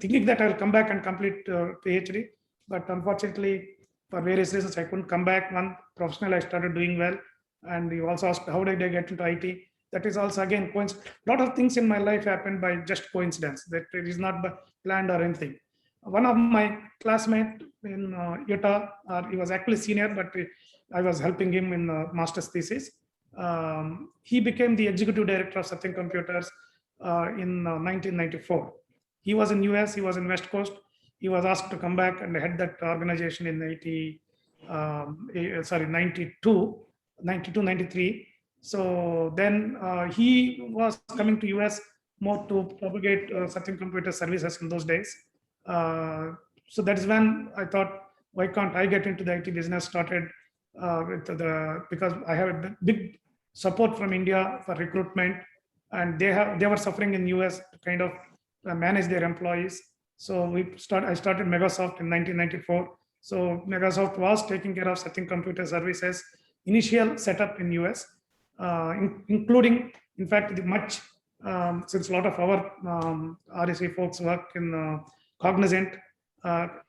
thinking that I'll come back and complete PhD. But unfortunately, for various reasons, I couldn't come back. One, professional, I started doing well. And you also asked, how did I get into IT? That is also, again, coincidence. A lot of things in my life happened by just coincidence. That it is not planned or anything. One of my classmates in Utah, he was actually senior, but I was helping him in the master's thesis. He became the executive director of Satyam Computers in 1994. He was in US, he was in West Coast. He was asked to come back and head that organization in 92, 93. So then he was coming to US more to propagate Satyam Computer services in those days. So that is when I thought, why can't I get into the IT business? Started because I have a big support from India for recruitment, and they were suffering in US to kind of manage their employees. So I started Megasoft in 1994. So Megasoft was taking care of Satyam Computer services initial setup in US, including, in fact, since a lot of our RSA folks work in Cognizant.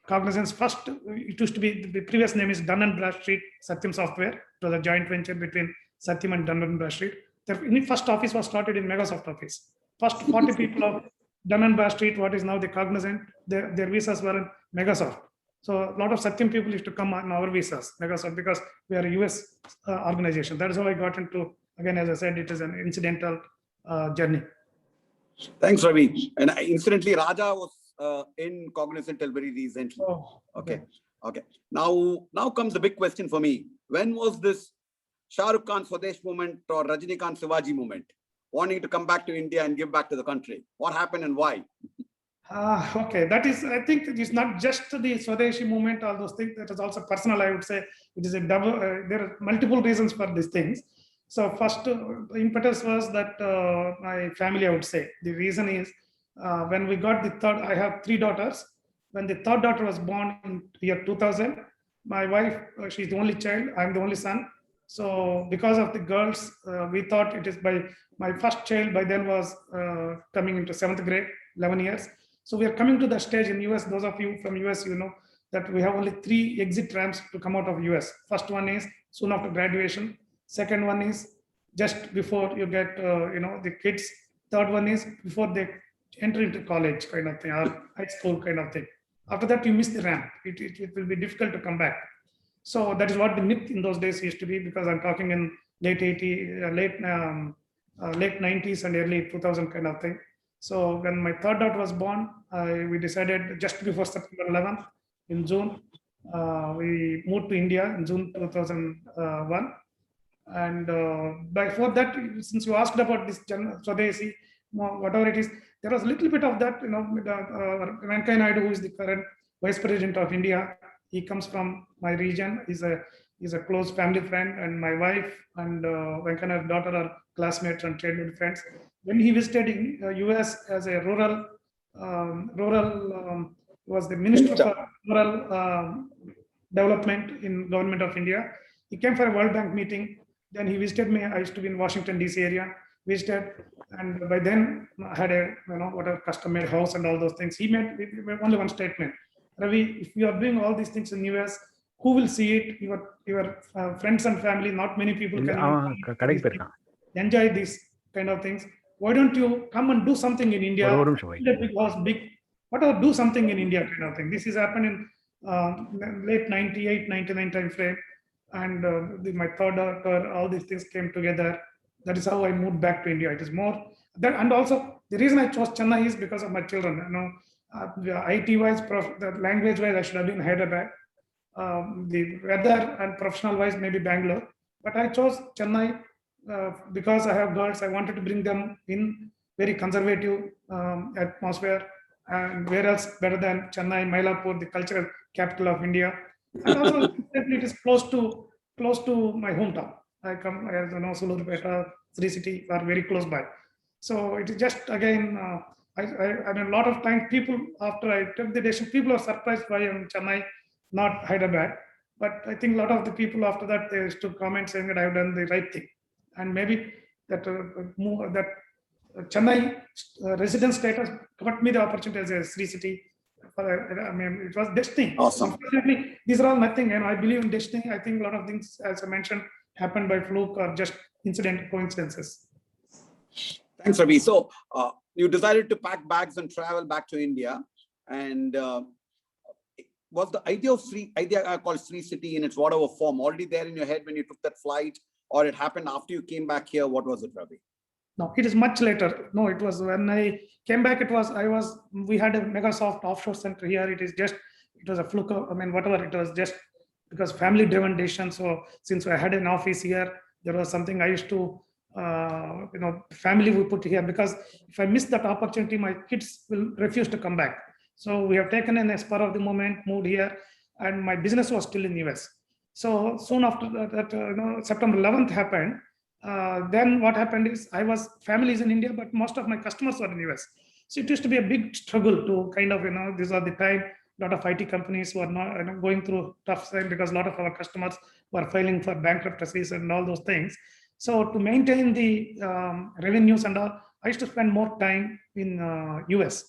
Cognizant's first, it used to be, the previous name is Dun & Bradstreet Satyam Software. It was a joint venture between Satyam and Dun & Bradstreet. The first office was started in Microsoft office. First 40 people of Dun & Bradstreet, what is now the Cognizant, their visas were in Microsoft. So a lot of Satyam people used to come on our visas, Microsoft, because we are a US organization. That is how I got into, again, as I said, it is an incidental journey. Thanks, Ravi. And incidentally, Raja was in Cognizant till very recently. Oh, okay. Now comes the big question for me. When was this Shah Rukh Khan Swadesh movement or Rajinikanth Shivaji movement, wanting to come back to India and give back to the country? What happened and why? Okay, that is, I think it is not just the Swadeshi movement, all those things. That is also personal, I would say. It is a double, there are multiple reasons for these things. So first, the impetus was that my family, I would say. The reason is, when we got the third, I have 3 daughters. When the third daughter was born in year 2000, my wife, she's the only child, I'm the only son. So because of the girls, we thought it is by my first child by then was coming into 7th grade, 11 years. So we are coming to the stage in US. Those of you from US, you know that we have only 3 exit ramps to come out of US. First one is soon after graduation. Second one is just before you get, the kids. Third one is before they enter into college kind of thing, or high school kind of thing. After that, you miss the ramp. It will be difficult to come back. So that is what the myth in those days used to be, because I'm talking in late 90s and early 2000 kind of thing. So when my third daughter was born, we decided just before September 11th, in June, we moved to India in June 2001. And before that, since you asked about this Swadeshi, whatever it is, there was a little bit of that, Venkaiah Naidu, who is the current Vice President of India. He comes from my region. He's a close family friend, and my wife and Venkaiah Naidu's daughter are classmates and childhood friends. When he visited in US as a was the Minister for Rural Development in Government of India. He came for a World Bank meeting. Then he visited me. I used to be in Washington, DC area. Visited, and by then I had a whatever custom-made house and all those things. He made only one statement: Ravi, if you are doing all these things in US, who will see it? Your friends and family. Not many people can enjoy these kind of things. Why don't you come and do something in India? Whatever, do something in India kind of thing. This has happened in late 98, 99 time frame, and my third daughter, all these things came together. That is how I moved back to India. It is more that, and also the reason I chose Chennai is because of my children. IT-wise, the language-wise, I should have been Hyderabad. The weather and professional-wise, maybe Bangalore. But I chose Chennai because I have girls. I wanted to bring them in very conservative atmosphere. And where else better than Chennai, Mylapore, the cultural capital of India. And also, it is close to my hometown. I come, as you know, Sulurpeta, Sri City are very close by. So it is just, again, I mean, a lot of times people, after I took the decision, people are surprised why I'm in Chennai, not Hyderabad. But I think a lot of the people after that, they used to comment saying that I've done the right thing. And maybe that Chennai residence status got me the opportunity as a Sri City. I mean, it was destiny. Awesome. Unfortunately, these are all nothing. And I believe in destiny. I think a lot of things, as I mentioned, happened by fluke or just incidental coincidences. Thanks, Ravi. So you decided to pack bags and travel back to India. And was the idea called Sri City in its whatever form already there in your head when you took that flight, or it happened after you came back here? What was it, Ravi? No, it is much later. No, it was when I came back, we had a Microsoft offshore center here. It was a fluke. I mean, whatever, it was just because family driven decision. So since I had an office here, there was something I used to, family we put here, because if I miss that opportunity, my kids will refuse to come back. So we have taken an spur of the moment, moved here, and my business was still in US. So soon after that, September 11th happened. Then what happened is family is in India, but most of my customers were in US. So it used to be a big struggle to kind of, these are the time lot of IT companies were not going through tough time because a lot of our customers were filing for bankruptcies and all those things. So to maintain the revenues and all, I used to spend more time in US.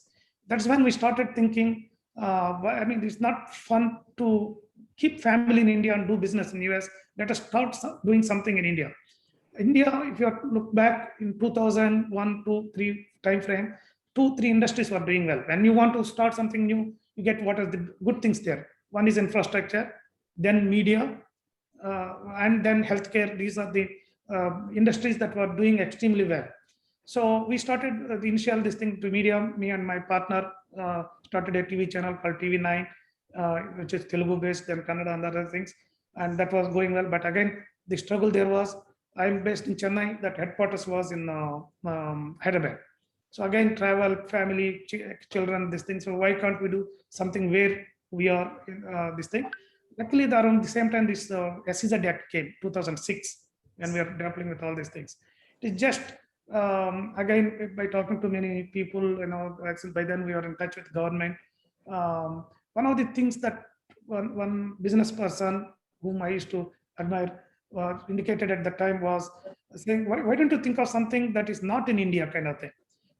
That's when we started thinking, I mean, it's not fun to keep family in India and do business in US. Let us start doing something in India. India, if you look back in 2001, 2, 3 time frame, 2, 3 industries were doing well. When you want to start something new, you get what are the good things there. One is infrastructure, then media, and then healthcare. These are the industries that were doing extremely well. So we started the initial this thing to media. Me and my partner started a TV channel called TV9, which is Telugu based, then Kannada and other things, and that was going well. But again, the struggle there was, I'm based in Chennai, that headquarters was in Hyderabad. So again, travel, family, children, this thing. So why can't we do something where we are in this thing? Luckily, around the same time, this SEZ Act came, 2006, when we are grappling with all these things. It's just, again, by talking to many people, you know, actually by then we are in touch with government. One of the things that one business person whom I used to admire indicated at the time was saying, why don't you think of something that is not in India kind of thing?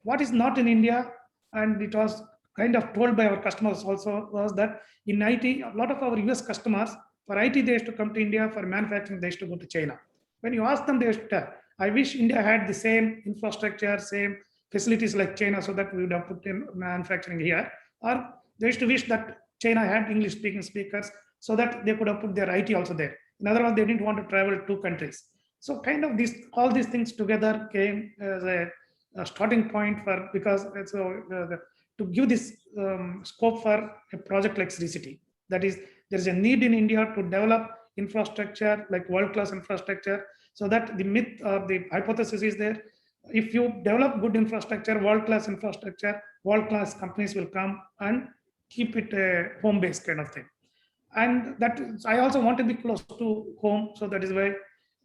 What is not in India? And it was kind of told by our customers also was that in IT, a lot of our US customers, for IT, they used to come to India, for manufacturing, they used to go to China. When you ask them, they used to tell, I wish India had the same infrastructure, same facilities like China, so that we would have put in manufacturing here. Or they used to wish that China had English speaking speakers so that they could have put their IT also there. In other words, they didn't want to travel 2 countries. So kind of all these things together came as a starting point for, because to give this scope for a project like Sri City. That is, there is a need in India to develop infrastructure, like world-class infrastructure, so that the myth or the hypothesis is there. If you develop good infrastructure, world-class infrastructure, world-class companies will come and keep it a home-based kind of thing. And that I also want to be close to home. So that is why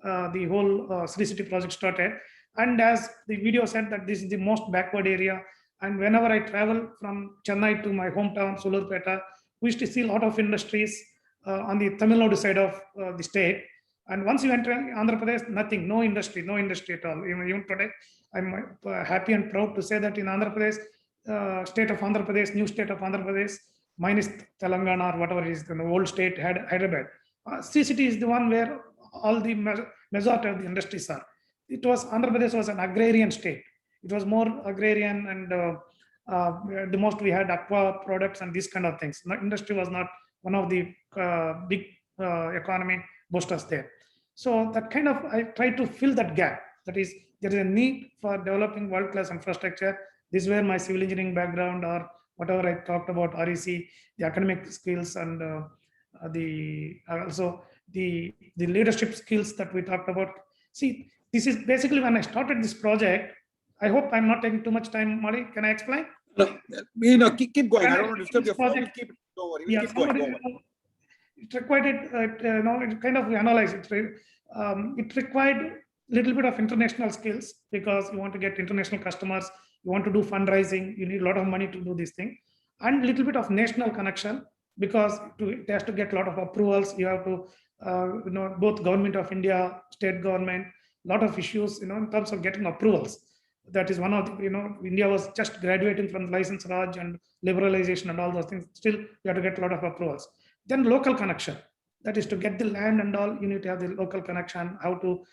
the whole Sri City project started. And as the video said, that this is the most backward area. And whenever I travel from Chennai to my hometown, Sulurpeta, we used to see a lot of industries on the Tamil Nadu side of the state. And once you enter Andhra Pradesh, nothing, no industry at all. Even today, I'm happy and proud to say that in Andhra Pradesh, state of Andhra Pradesh, new state of Andhra Pradesh, minus Telangana or whatever is the old state, had Hyderabad. Sri City is the one where all the majority of the industries are. It was, Andhra Pradesh was an agrarian state. It was more agrarian, and the most we had aqua products and these kind of things. Industry was not one of the big economy boosters there. So that kind of, I try to fill that gap. That is, there is a need for developing world-class infrastructure. This is where my civil engineering background, or whatever I talked about, REC, the academic skills, and also the leadership skills that we talked about. See, this is basically when I started this project. I hope I'm not taking too much time, Molly. Can I explain? No, keep going. I don't want to disturb your flow. Keep it. Don't worry. We'll keep going. It required it kind of analyze it. It required a little bit of international skills, because you want to get international customers, you want to do fundraising, you need a lot of money to do this thing, and a little bit of national connection, because it has to get a lot of approvals. You have to, both government of India, state government, a lot of issues, in terms of getting approvals. That is one of the, India was just graduating from license Raj and liberalization and all those things. Still, you have to get a lot of approvals. Then local connection. That is, to get the land and all, you need to have the local connection, how to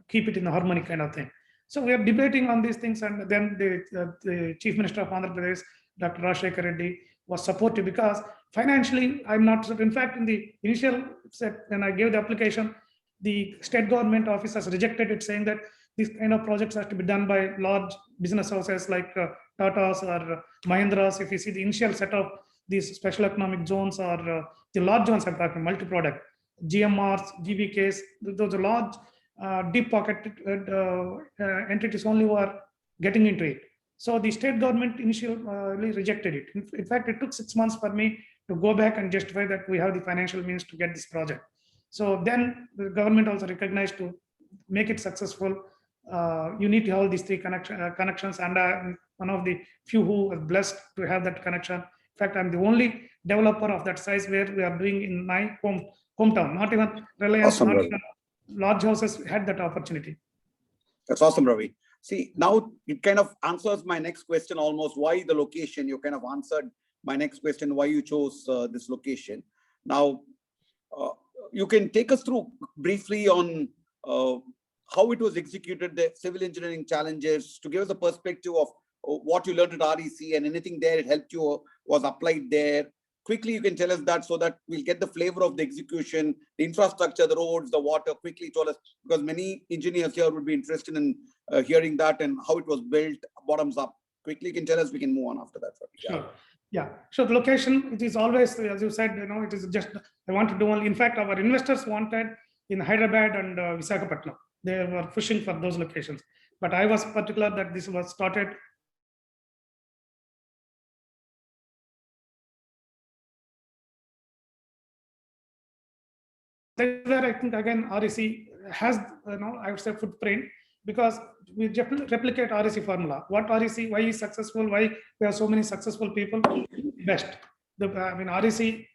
keep it in a harmony kind of thing. So we are debating on these things, and then the Chief Minister of Andhra Pradesh, Dr. Rajshekhar Reddy, was supportive, because financially, I'm not, in fact, in the initial set, when I gave the application, the state government officers rejected it, saying that these kind of projects have to be done by large business houses like Tata's or Mahindras. If you see the initial set of these special economic zones, or the large ones, I'm talking multi-product, GMRs, GVKs, those are large, deep-pocketed entities only who are getting into it. So the state government initially rejected it. In fact, it took 6 months for me to go back and justify that we have the financial means to get this project. So then the government also recognized, to make it successful, you need to have these 3 connections, and one of the few who are blessed to have that connection fact, I'm the only developer of that size where we are doing in my hometown. Not even Reliance, Awesome, not Ravi. even large houses had that opportunity. That's awesome, Ravi. See, now it kind of answers my next question almost. Why the location? You kind of answered my next question, why you chose this location. Now, you can take us through briefly on how it was executed, the civil engineering challenges, to give us a perspective of what you learned at REC and anything there it helped you was applied there. Quickly, you can tell us that so that we'll get the flavor of the execution, the infrastructure, the roads, the water. Quickly tell us, because many engineers here would be interested in hearing that and how it was built bottoms up. Quickly, you can tell us, we can move on after that. Sure. Yeah. So the location, it is always, as you said, it is just, I want to do only, in fact, our investors wanted in Hyderabad and Visakhapatnam. They were pushing for those locations. But I was particular that this was started where I think again REC has, I would say, footprint, because we replicate REC formula. What REC, why is successful? Why we have so many successful people? Best. REC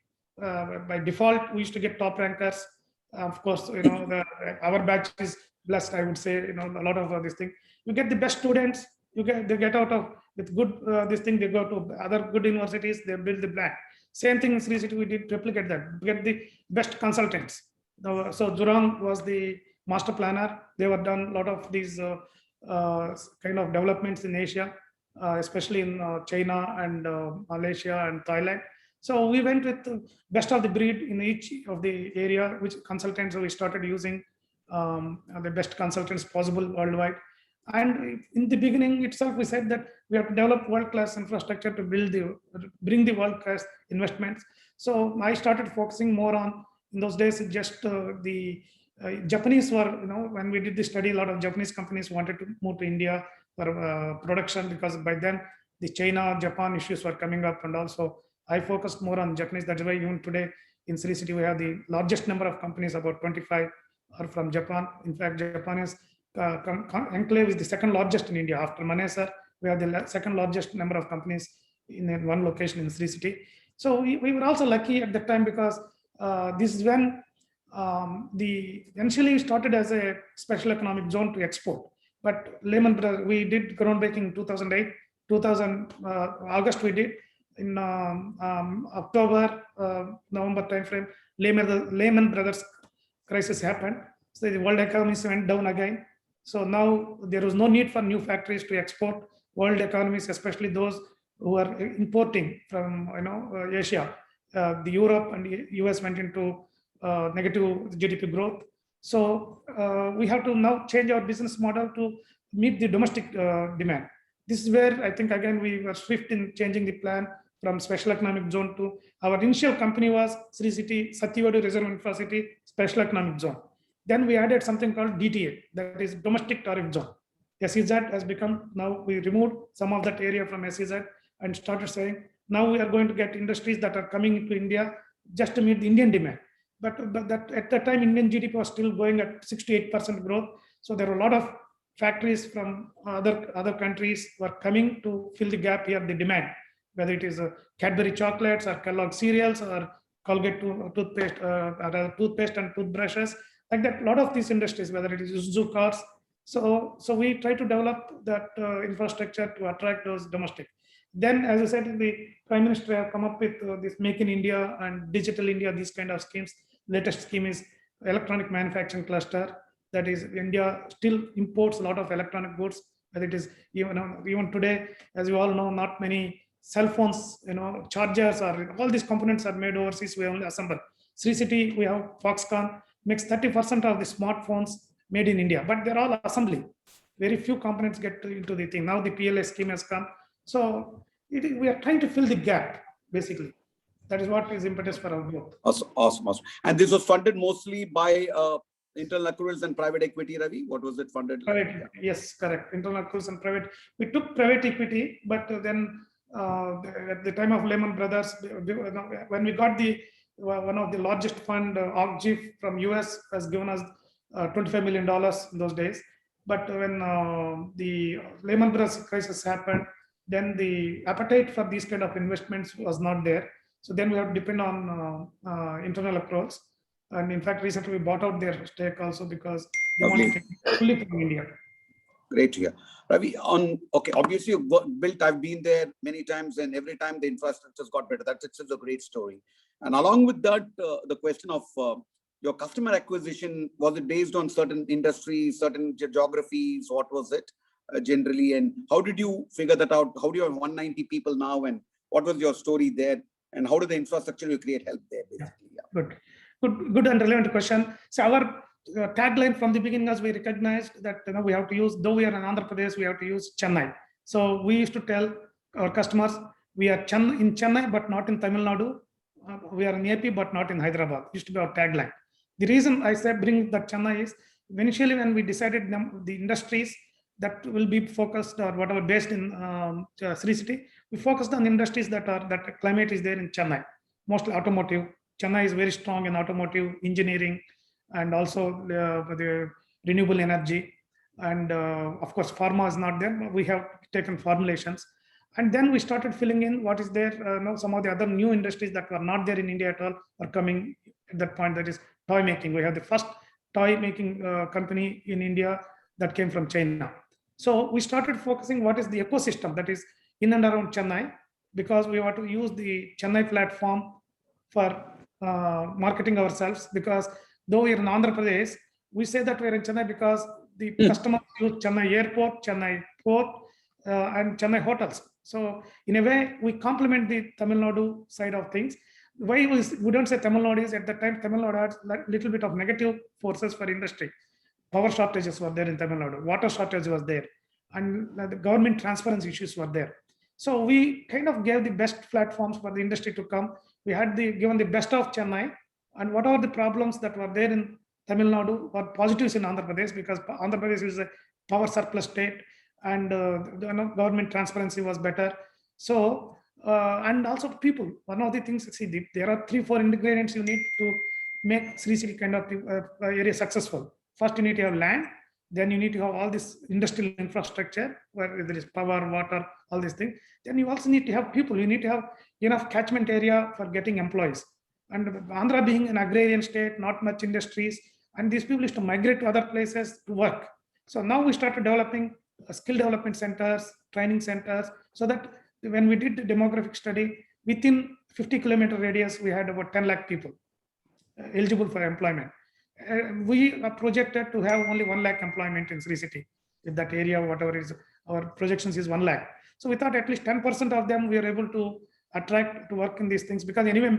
by default we used to get top rankers. Of course, our batch is blessed. I would say, a lot of this thing. You get the best students. They get out of with good this thing. They go to other good universities. They build the brand. Same thing in Sri City. We did replicate that. We get the best consultants. So Jurong was the master planner. They were done a lot of these kind of developments in Asia, especially in China and Malaysia and Thailand. So we went with the best of the breed in each of the area, which consultants we started using the best consultants possible worldwide. And in the beginning itself, we said that we have to develop world-class infrastructure to bring the world-class investments. So I started focusing more on, in those days, just the Japanese were, when we did the study, a lot of Japanese companies wanted to move to India for production, because by then the China, Japan issues were coming up, and also I focused more on Japanese. That's why even today in Sri City, we have the largest number of companies, about 25 are from Japan. In fact, Japanese enclave is the second largest in India. After Manesar, we have the second largest number of companies in one location in Sri City. So we were also lucky at that time, because this is when initially started as a special economic zone to export. But Lehman Brothers, we did groundbreaking in 2008, August we did. In October, November timeframe, Lehman Brothers crisis happened. So the world economies went down again. So now there was no need for new factories to export. World economies, especially those who are importing from Asia, the Europe and the US went into negative GDP growth. So we have to now change our business model to meet the domestic demand. This is where I think again we were swift in changing the plan from special economic zone to our initial company was Sri City Satyavadu Reserve Infra-City Special Economic Zone. Then we added something called DTA, that is Domestic Tariff Zone. SEZ has become, now we removed some of that area from SEZ and started saying, now we are going to get industries that are coming into India just to meet the Indian demand. But that at that time, Indian GDP was still going at 68% growth. So there were a lot of factories from other countries were coming to fill the gap here, the demand, whether it is Cadbury chocolates or Kellogg cereals or Colgate toothpaste and toothbrushes. Like that, a lot of these industries, whether it is Suzuki cars. So we try to develop that infrastructure to attract those domestic. Then, as I said, the Prime Minister have come up with this Make in India and Digital India, these kind of schemes. Latest scheme is electronic manufacturing cluster. That is, India still imports a lot of electronic goods. Whether it is even today, as you all know, not many cell phones, chargers or all these components are made overseas. We only assemble. Sri City, we have Foxconn makes 30% of the smartphones made in India, but they're all assembly. Very few components get into the thing. Now the PLA scheme has come. So we are trying to fill the gap, basically. That is what is impetus for our growth. Awesome. And this was funded mostly by internal accruals and private equity, Ravi? What was it funded? Private, yes, correct. Internal accruals and private. We took private equity, but then at the time of Lehman Brothers, when we got one of the largest fund, OGF from US has given us $25 million in those days. But when the Lehman Brothers crisis happened, then the appetite for these kind of investments was not there. So then we have to depend on internal accruals. And in fact, recently we bought out their stake also because they want to take it fully from India. Great to hear. Ravi, obviously you've built, I've been there many times, and every time the infrastructure's got better. That's itself a great story. And along with that, the question of your customer acquisition, was it based on certain industries, certain geographies? What was it generally? And how did you figure that out? How do you have 190 people now? And what was your story there? And how did the infrastructure you create help there? Basically? Yeah. Good and relevant question. So our tagline from the beginning, as we recognized that we have to use, though we are in Andhra Pradesh, we have to use Chennai. So we used to tell our customers, we are in Chennai, but not in Tamil Nadu. We are in AP, but not in Hyderabad. Used to be our tagline. The reason I say bring that Chennai is initially when we decided the industries that will be focused or whatever based in Sri City, we focused on industries that climate is there in Chennai, mostly automotive. Chennai is very strong in automotive engineering and also the renewable energy. And of course, pharma is not there, but we have taken formulations. And then we started filling in what is there, some of the other new industries that were not there in India at all are coming at that point, that is toy making. We have the first toy making company in India that came from China. So we started focusing what is the ecosystem that is in and around Chennai, because we want to use the Chennai platform for marketing ourselves, because though we are in Andhra Pradesh, we say that we are in Chennai because the customers use Chennai airport, Chennai port, and Chennai hotels. So in a way, we complement the Tamil Nadu side of things. Why we don't say Tamil Nadu is at the time, Tamil Nadu had a little bit of negative forces for industry. Power shortages were there in Tamil Nadu, water shortage was there, and the government transparency issues were there. So we kind of gave the best platforms for the industry to come. We had given the best of Chennai, and whatever the problems that were there in Tamil Nadu were positives in Andhra Pradesh, because Andhra Pradesh is a power surplus state, and government transparency was better. So and also people, one of the things, see, there are 3-4 ingredients you need to make Sri City kind of area successful. First, you need to have land. Then you need to have all this industrial infrastructure where there is power, water, all these things. Then you also need to have people. You need to have enough catchment area for getting employees. And Andhra being an agrarian state, not much industries, and these people used to migrate to other places to work. So now we started developing skill development centers, training centers, so that when we did the demographic study, within 50-kilometer radius, we had about 10 lakh people eligible for employment. We are projected to have only 1 lakh employment in Sri City. With that area, whatever is our projections is 1 lakh. So we thought at least 10% of them we are able to attract to work in these things, because anyway,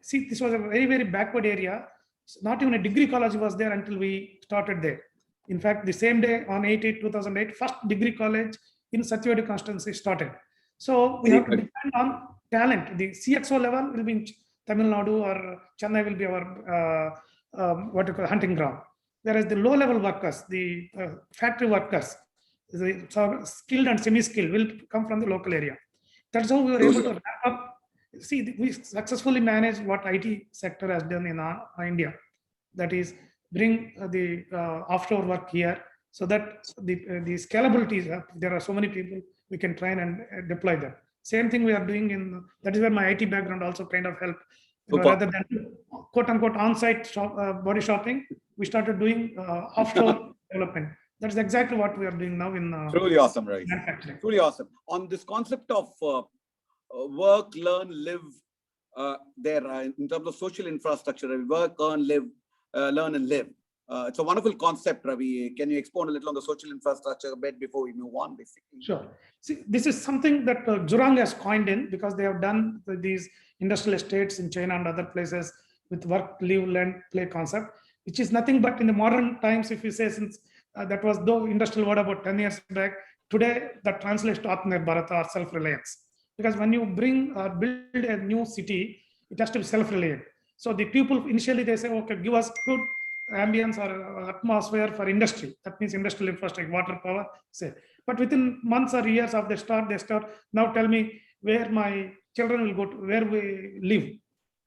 see, this was a very, very backward area. So not even a degree college was there until we started there. In fact, the same day on 8/8/2008, first degree college in Satyavedi constituency started. So we have to depend on talent. The CXO level will be in Tamil Nadu, or Chennai will be our what you call hunting ground. Whereas the low-level workers, the factory workers, the skilled and semi-skilled will come from the local area. That's how we were able to ramp up. See, we successfully managed what IT sector has done in India. That is, bring the offshore work here, so that the scalability, there are so many people, we can train and deploy them. Same thing we are doing that is where my IT background also kind of helped. Rather than quote unquote on-site body shopping, we started doing offshore development. That's exactly what we are doing now in truly awesome, right? Truly awesome. On this concept of work, learn, live, in terms of social infrastructure, work, earn, live, learn and live. It's a wonderful concept, Ravi. Can you expound a little on the social infrastructure a bit before we move on, basically? Sure. See, this is something that Jurong has coined in, because they have done these industrial estates in China and other places with work, live, learn, play concept, which is nothing but in the modern times, if you say, since that was the industrial word about 10 years back, today that translates to Atmanirbharata, or self-reliance. Because when you build a new city, it has to be self-reliant. So the people initially they say, okay, give us good ambience or atmosphere for industry. That means industrial infrastructure, water, power, say. But within months or years of they start, now tell me where my children will go to, where we live.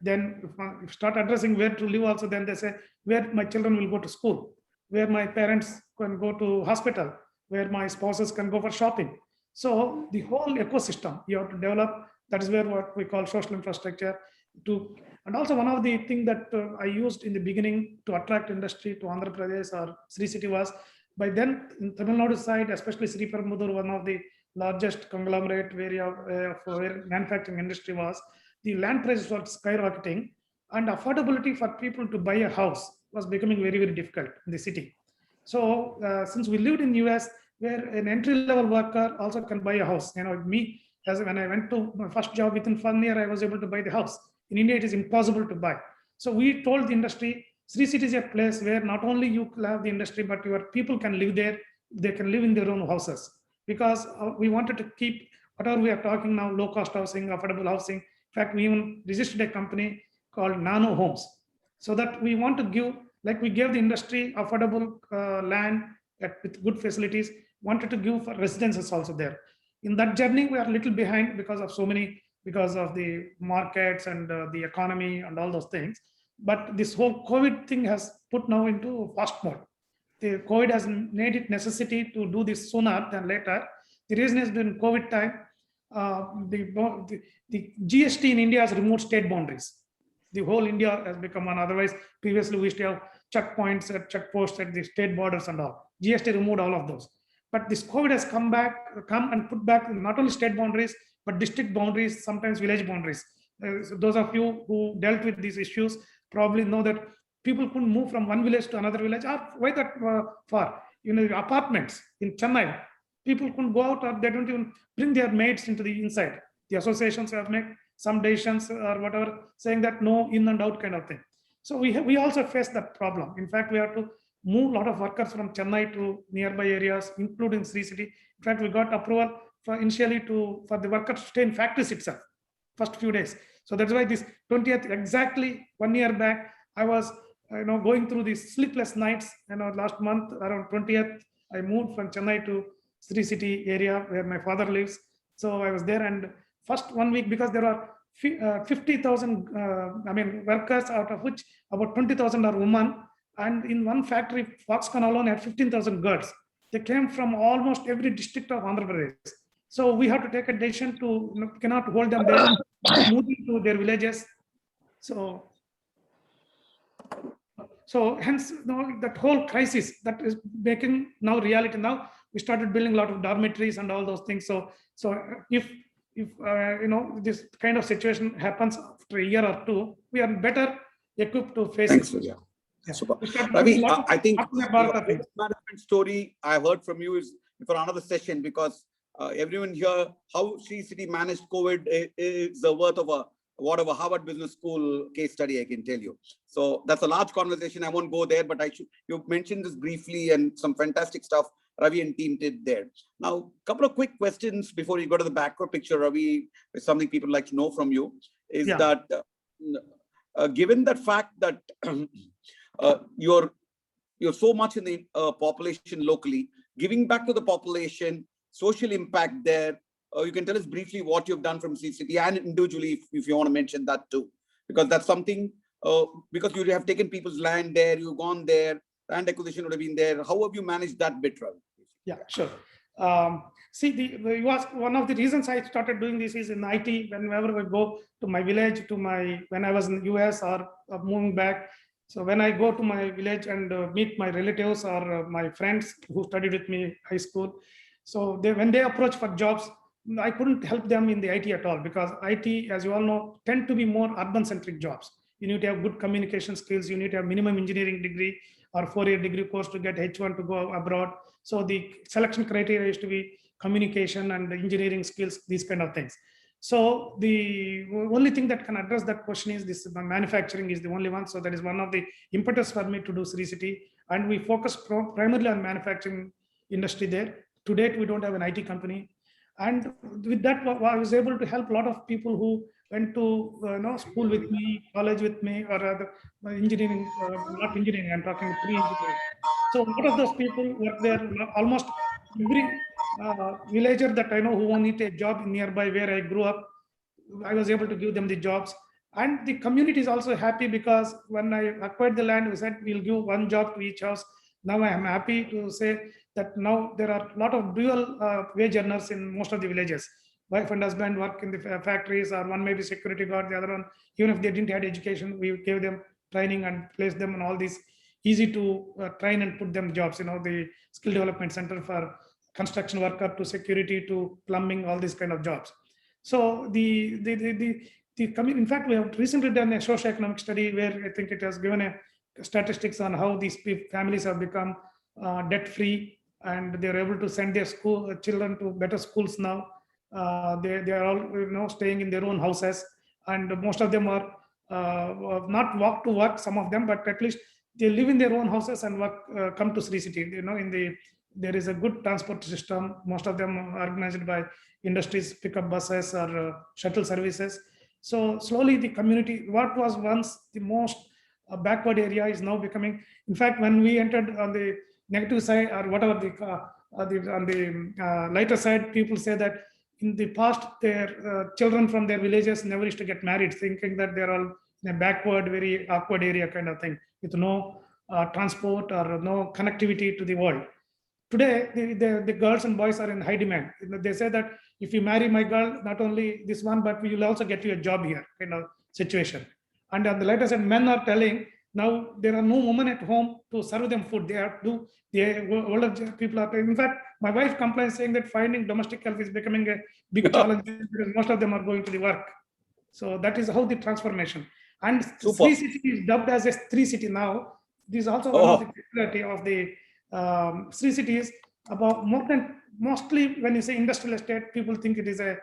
Then if you start addressing where to live also, then they say where my children will go to school, where my parents can go to hospital, where my spouses can go for shopping. So the whole ecosystem you have to develop. That is where what we call social infrastructure to, and also one of the things that I used in the beginning to attract industry to Andhra Pradesh or Sri City was, by then in Tamil Nadu side, especially Sri Perumbudur, one of the largest conglomerate where manufacturing industry was, the land prices were skyrocketing and affordability for people to buy a house was becoming very, very difficult in the city. So since we lived in US, where an entry-level worker also can buy a house, me, as when I went to my first job, within 1 year, I was able to buy the house. In India, it is impossible to buy. So we told the industry, Sri City is a place where not only you have the industry, but your people can live there. They can live in their own houses, because we wanted to keep whatever we are talking now, low-cost housing, affordable housing. In fact, we even registered a company called Nano Homes, so that we want to give, like we gave the industry affordable land with good facilities, wanted to give for residences also there. In that journey, we are a little behind because of because of the markets and the economy and all those things. But this whole COVID thing has put now into fast mode. The COVID has made it necessity to do this sooner than later. The reason is during COVID time, the GST in India has removed state boundaries. The whole India has become one. Otherwise, previously we used to have checkpoints at checkposts at the state borders and all. GST removed all of those. But this COVID has come and put back not only state boundaries, but district boundaries, sometimes village boundaries. So those of you who dealt with these issues probably know that people couldn't move from one village to another village. Or why that far? Apartments in Chennai, people couldn't go out, or they don't even bring their maids into the inside. The associations have made some decisions or whatever, saying that no in and out kind of thing. So we also face that problem. In fact, we have to move a lot of workers from Chennai to nearby areas, including Sri City. In fact, we got approval for initially for the workers to stay in factories itself, first few days. So that's why this 20th, exactly 1 year back, I was going through these sleepless nights. Last month around 20th, I moved from Chennai to Sri City area where my father lives. So I was there, and first 1 week, because there are 50,000 workers, out of which about 20,000 are women. And in one factory, Foxconn alone had 15,000 girls. They came from almost every district of Andhra Pradesh. So we have to take a decision to cannot hold them there, moving to their villages. So hence that whole crisis that is making now reality. Now we started building a lot of dormitories and all those things. So if this kind of situation happens after a year or two, we are better equipped to face it. Yeah. Super. Ravi, I think the management story I heard from you is for another session, because everyone here, how Sri City managed COVID is the worth of a Harvard Business School case study, I can tell you. So that's a large conversation. I won't go there, but you mentioned this briefly, and some fantastic stuff Ravi and team did there. Now, a couple of quick questions before you go to the macro picture, Ravi, is something people like to know from you, is that given that fact that you're so much in the population locally, giving back to the population, social impact there, you can tell us briefly what you've done from CCT and individually if you want to mention that too, because that's something, because you have taken people's land there, you've gone there, land acquisition would have been there. How have you managed that bit, Ravi? Yeah, sure. One of the reasons I started doing this is in IT. Whenever I go to my village, when I was in the US or moving back, so when I go to my village and meet my relatives or my friends who studied with me high school, so when they approach for jobs, I couldn't help them in the IT at all, because IT, as you all know, tend to be more urban-centric jobs. You need to have good communication skills. You need to have minimum engineering degree or 4-year degree course to get H1 to go abroad. So the selection criteria is to be communication and engineering skills, these kind of things. So the only thing that can address that question is this: manufacturing is the only one. So that is one of the impetus for me to do Sri City, and we focus primarily on manufacturing industry there. To date, we don't have an IT company, and with that, I was able to help a lot of people who went to school with me, college with me, or engineering, not engineering. I'm talking pre-engineering. So a lot of those people work there. Almost every villager that I know who wanted a job nearby where I grew up, I was able to give them the jobs. And the community is also happy, because when I acquired the land, we said we'll give one job to each house. Now I am happy to say that now there are a lot of dual wage earners in most of the villages. Wife and husband work in the factories, or one may be security guard, the other one, even if they didn't have education, we gave them training and placed them in all these easy to train and put them jobs, the skill development center for construction worker to security to plumbing, all these kind of jobs. So in fact, we have recently done a socio-economic study where I think it has given a statistics on how these families have become debt-free, and they're able to send their children to better schools now. They are all staying in their own houses, and most of them are not walk to work, some of them, but at least they live in their own houses and work, come to Sri City. There is a good transport system. Most of them are organized by industries, pickup buses or shuttle services. So slowly the community, what was once the most backward area, is now becoming, in fact, when we entered on the negative side or whatever, on the lighter side, people say that in the past, their children from their villages never used to get married, thinking that they're all in a backward, very awkward area kind of thing, with no transport or no connectivity to the world. Today, the girls and boys are in high demand. They say that if you marry my girl, not only this one, but we will also get you a job here, kind of situation. And on the later side, men are telling, now there are no women at home to serve them food. They have to, the older people are, in fact, my wife complains saying that finding domestic help is becoming a big challenge because most of them are going to the work. So that is how the transformation. And Sri City is dubbed as a Sri City now. This is also one of the peculiarity of the Sri City is about mostly when you say industrial estate, people think it is a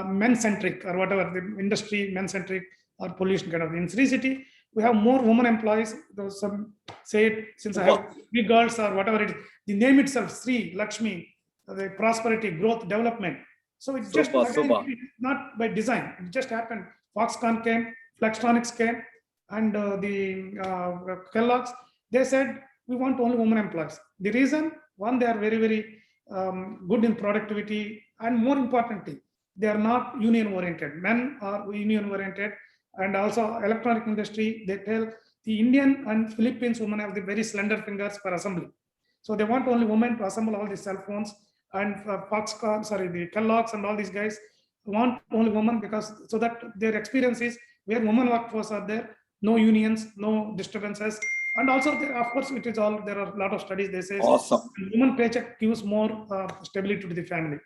men-centric or whatever, the industry men-centric or pollution kind of. In Sri City, we have more women employees. Those some say it, since I have 3 girls or whatever it is, the name itself, Sri, Lakshmi, the prosperity, growth, development. So it's just not by design. It just happened. Foxconn came, Flextronics came, and the Kellogg's. They said we want only women employees. The reason, one, they are very, very good in productivity, and more importantly, they are not union oriented. Men are union oriented, and also electronic industry. They tell the Indian and Philippines women have the very slender fingers for assembly. So they want only women to assemble all these cell phones, and Foxconn, the Kellogg's and all these guys want only women, because so that their experience is where women workforce are there, no unions, no disturbances. And also, of course, it is all, there are a lot of studies, they say women paycheck gives more stability to the family.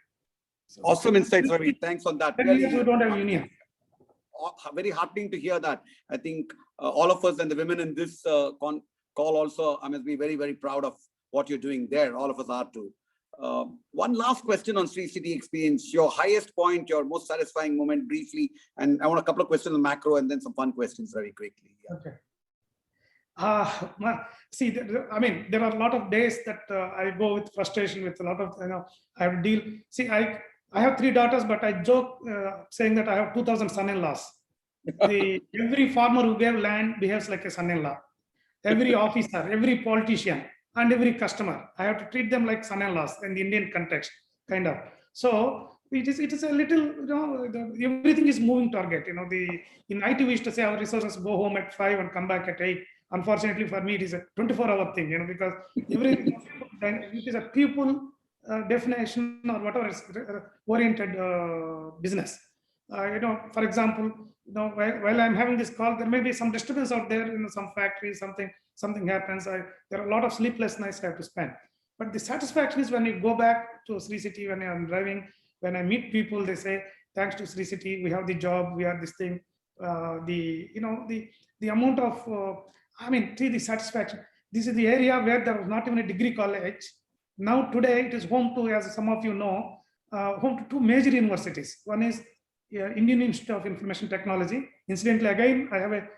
So, awesome insights, Ravi. Thanks on that. Really, you don't have union. Very heartening to hear that. I think all of us and the women in this call also, I must be very, very proud of what you're doing there. All of us are too. One last question on Sri City experience, your highest point, your most satisfying moment briefly, and I want a couple of questions on macro and then some fun questions very quickly. Yeah. Okay. See, I mean, there are a lot of days that I go with frustration, with a lot of, I have to deal. See, I have 3 daughters, but I joke saying that I have 2,000 son-in-laws. Every farmer who gave land behaves like a son-in-law. Every officer, every politician, and every customer, I have to treat them like son-in-laws in the Indian context, kind of. So it is a little, everything is moving target. In IT we used to say our resources go home at 5 and come back at 8. Unfortunately for me, it is a 24-hour thing, because everything it is a people definition or whatever is oriented business. For example, while I'm having this call, there may be some disturbance out there in some factory, something happens. There are a lot of sleepless nights I have to spend. But the satisfaction is when you go back to Sri City, when I'm driving, when I meet people, they say, thanks to Sri City, we have the job, we have this thing. The amount of, the satisfaction. This is the area where there was not even a degree college. Now today it is home to, as some of you know, home to 2 major universities. One is Indian Institute of Information Technology. Incidentally, again, I have a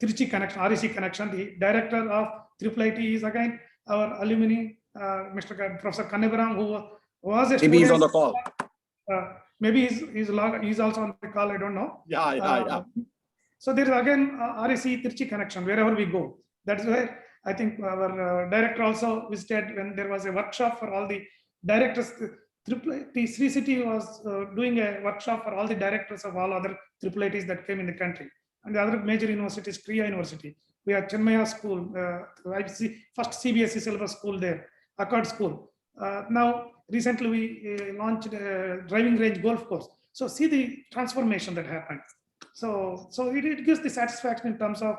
Trichy connection, REC connection. The director of IIIT is again our alumni, Professor Kannibaram, who was a student. Maybe he's on the call. Maybe he's also on the call, I don't know. Yeah. So there is again REC Trichy connection wherever we go. That's where I think our director also visited when there was a workshop for all the directors. Sri City was doing a workshop for all the directors of all other IIITs that came in the country. and the other major university is Kriya University. We have Chenmaya School, first CBSE syllabus school there, Accord School. Now, recently we launched a driving range golf course. So see the transformation that happened. So it gives the satisfaction in terms of,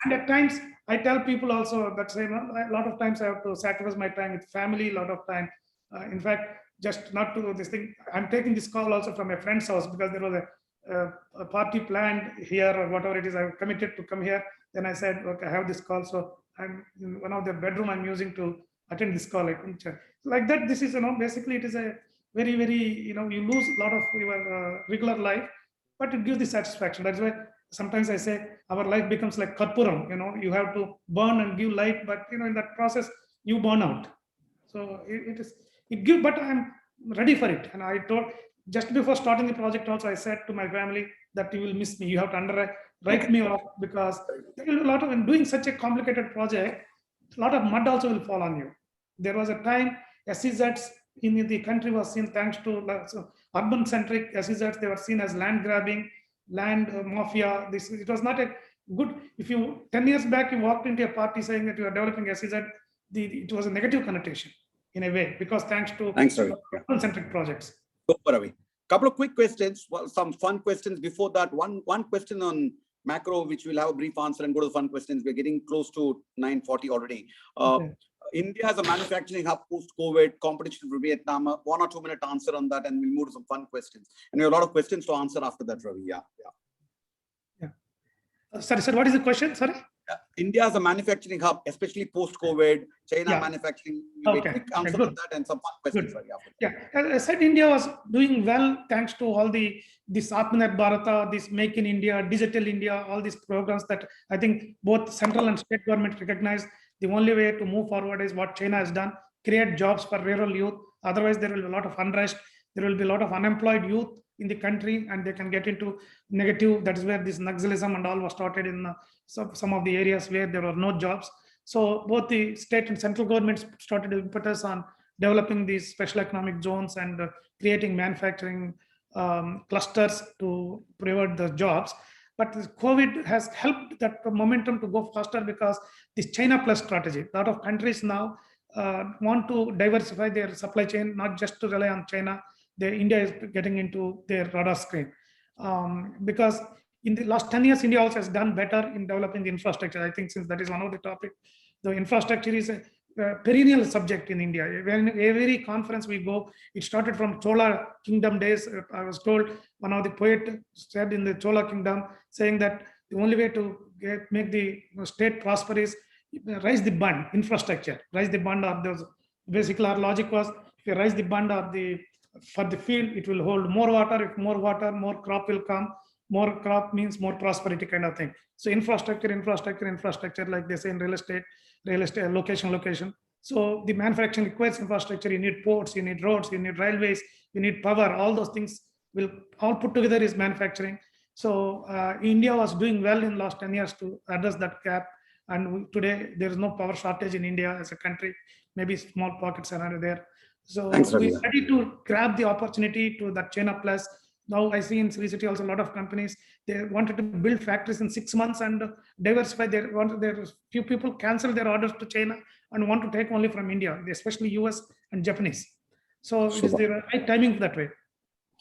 and at times I tell people also that say, a lot of times I have to sacrifice my time with family, a lot of time. In fact, just not to this thing, I'm taking this call also from a friend's house because there was a party planned here or whatever it is. I've committed to come here. Then I said, okay, I have this call. So I'm in one of the bedroom I'm using to attend this call. Like that, this is, basically it is a very, very, you lose a lot of your regular life, but it gives the satisfaction. That's why sometimes I say our life becomes like Karpuram, you have to burn and give light, but in that process, you burn out. So it gives, but I'm ready for it. And I told, just before starting the project also, I said to my family that you will miss me. You have to write me off because there will be a lot of, in doing such a complicated project, a lot of mud also will fall on you. There was a time SEZs in the country was seen, thanks to urban centric SEZs, they were seen as land grabbing, land mafia. It was not a good, if you 10 years back, you walked into a party saying that you are developing SEZ, it was a negative connotation in a way, because thanks to urban centric projects. Super, Ravi. Couple of quick questions, well, some fun questions before that. One question on macro, which we'll have a brief answer and go to the fun questions. We're getting close to 9:40 already. India has a manufacturing hub post-COVID, competition for Vietnam. 1 or 2 minute answer on that, and we'll move to some fun questions. And we have a lot of questions to answer after that, Ravi. Yeah. Sorry, sir, what is the question? Sorry. India has a manufacturing hub, especially post-COVID. China manufacturing. Quick answer on that and some fun questions. As I said, India was doing well thanks to all this Atmanirbhar Bharata, this Make in India, Digital India, all these programs that I think both central and state government recognize. The only way to move forward is what China has done, create jobs for rural youth. Otherwise, there will be a lot of unrest. There will be a lot of unemployed youth in the country, and they can get into negative. That is where this Naxalism and all was started in some of the areas where there were no jobs. So both the state and central governments started to impetus on developing these special economic zones and creating manufacturing clusters to provide the jobs. But COVID has helped that momentum to go faster because this China plus strategy. A lot of countries now want to diversify their supply chain, not just to rely on China. India is getting into their radar screen because in the last 10 years, India also has done better in developing the infrastructure. I think since that is one of the topics, the infrastructure is a perennial subject in India. When every conference we go, it started from Chola Kingdom days. I was told one of the poets said in the Chola Kingdom, saying that the only way to make the state prosper is raise the bund, infrastructure, raise the bund of those. Basically, our logic was if you raise the bund of for the field, it will hold more water. If more water, more crop will come. More crop means more prosperity kind of thing. So infrastructure, like they say in real estate, location. So the manufacturing requires infrastructure. You need ports, you need roads, you need railways, you need power. All those things will all put together is manufacturing. So India was doing well in the last 10 years to address that gap. And today there is no power shortage in India as a country. Maybe small pockets around there. So we're ready to grab the opportunity to that China plus. Now I see in Sri City also a lot of companies, they wanted to build factories in 6 months and diversify few people cancel their orders to China and want to take only from India, especially US and Japanese. So it is the right timing that way.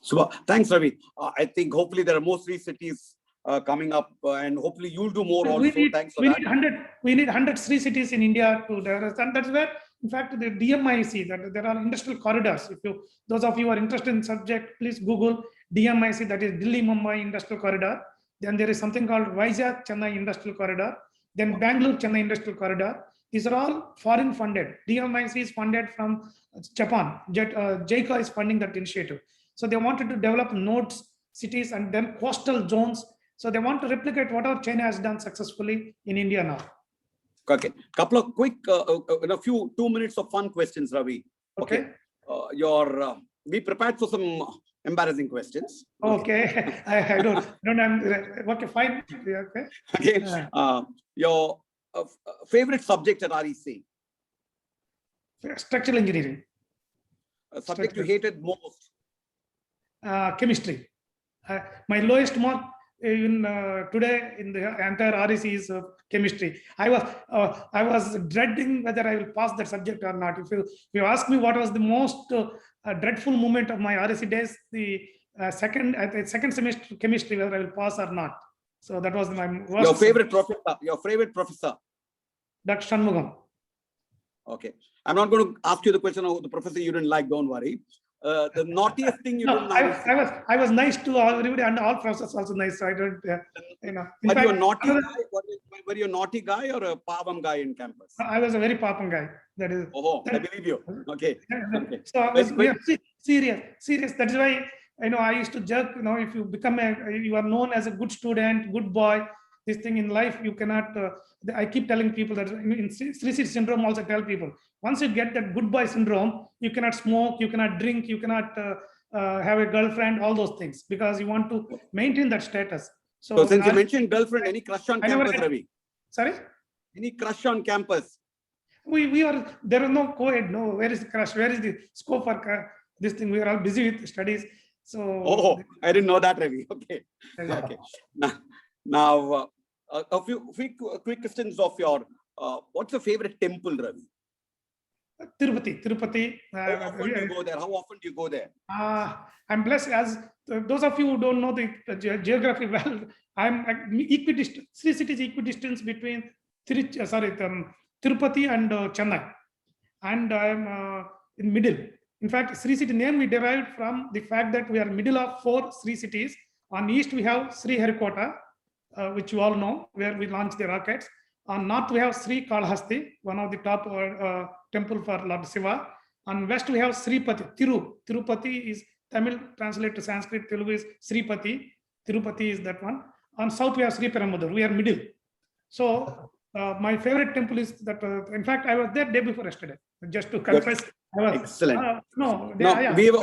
Super. Thanks, Ravi. I think hopefully there are more Sri cities coming up and hopefully you'll do more also. Thanks for that. We need 100 Sri cities in India to develop, and that's where, in fact, the DMIC, that there are industrial corridors. Those of you who are interested in subject, please Google DMIC, that is Delhi Mumbai Industrial Corridor. Then there is something called Vizag Chennai Industrial Corridor. Then Bangalore Chennai Industrial Corridor. These are all foreign funded. DMIC is funded from Japan. JICA is funding that initiative. So they wanted to develop nodes, cities, and then coastal zones. So they want to replicate whatever China has done successfully in India now. Okay, couple of quick, in a few 2 minutes of fun questions, Ravi. Okay. We prepared for some embarrassing questions. Okay, I don't. Okay, fine. Okay. Your favorite subject at REC? Structural engineering. A subject you hated most? Chemistry. My lowest mark even today in the entire REC is chemistry. I was dreading whether I will pass that subject or not. If you ask me what was the most dreadful moment of my REC days, the second semester chemistry, whether I will pass or not. So that was my worst. Your favorite professor. Your favorite professor. Dr. Shanmugam. Okay, I'm not going to ask you the question of the professor you didn't like. Don't worry. The naughtiest thing you didn't like. I was nice to everybody, and all professors also nice. So I don't, you know. Were you a naughty guy? Were you a naughty guy or a pavam guy in campus? I was a very pavam guy. That is. Oh, I believe you. Okay. Okay. So I was serious. That is why, you know, I used to joke. You know, if you become you are known as a good student, good boy. This thing in life, you cannot. I keep telling people that in Sri City syndrome, also tell people, once you get that good boy syndrome, you cannot smoke, you cannot drink, you cannot have a girlfriend, all those things, because you want to maintain that status. So since you mentioned girlfriend, any crush on campus, Ravi? Sorry? Any crush on campus? We are, there is no co-ed, no, where is the crush? Where is the scope for this thing? We are all busy with studies. So. Oh, I didn't know that, Ravi. Okay. Okay. Now a few quick questions of your, what's your favorite temple, Ravi? Tirupati. How often do you go there? How often do you go there? I'm blessed, as those of you who don't know the geography well, I'm equidistant. Sri City is equidistant between Tirupati and Chennai, and I'm in middle. In fact, Sri City name we derived from the fact that we are middle of 4 Sri cities. On east we have Sri Harikota, which you all know, where we launched the rockets. On north we have Sri Kalahasti, one of the top temple for Lord Shiva. On west we have Sripati, Tirupati is Tamil, translated to Sanskrit, Telugu is Sripati. Tirupati is that one. On south we have Sri Perambudur. We are middle. So my favorite temple is that. In fact, I was there day before yesterday. Just to confess, I was excellent. Yeah, we have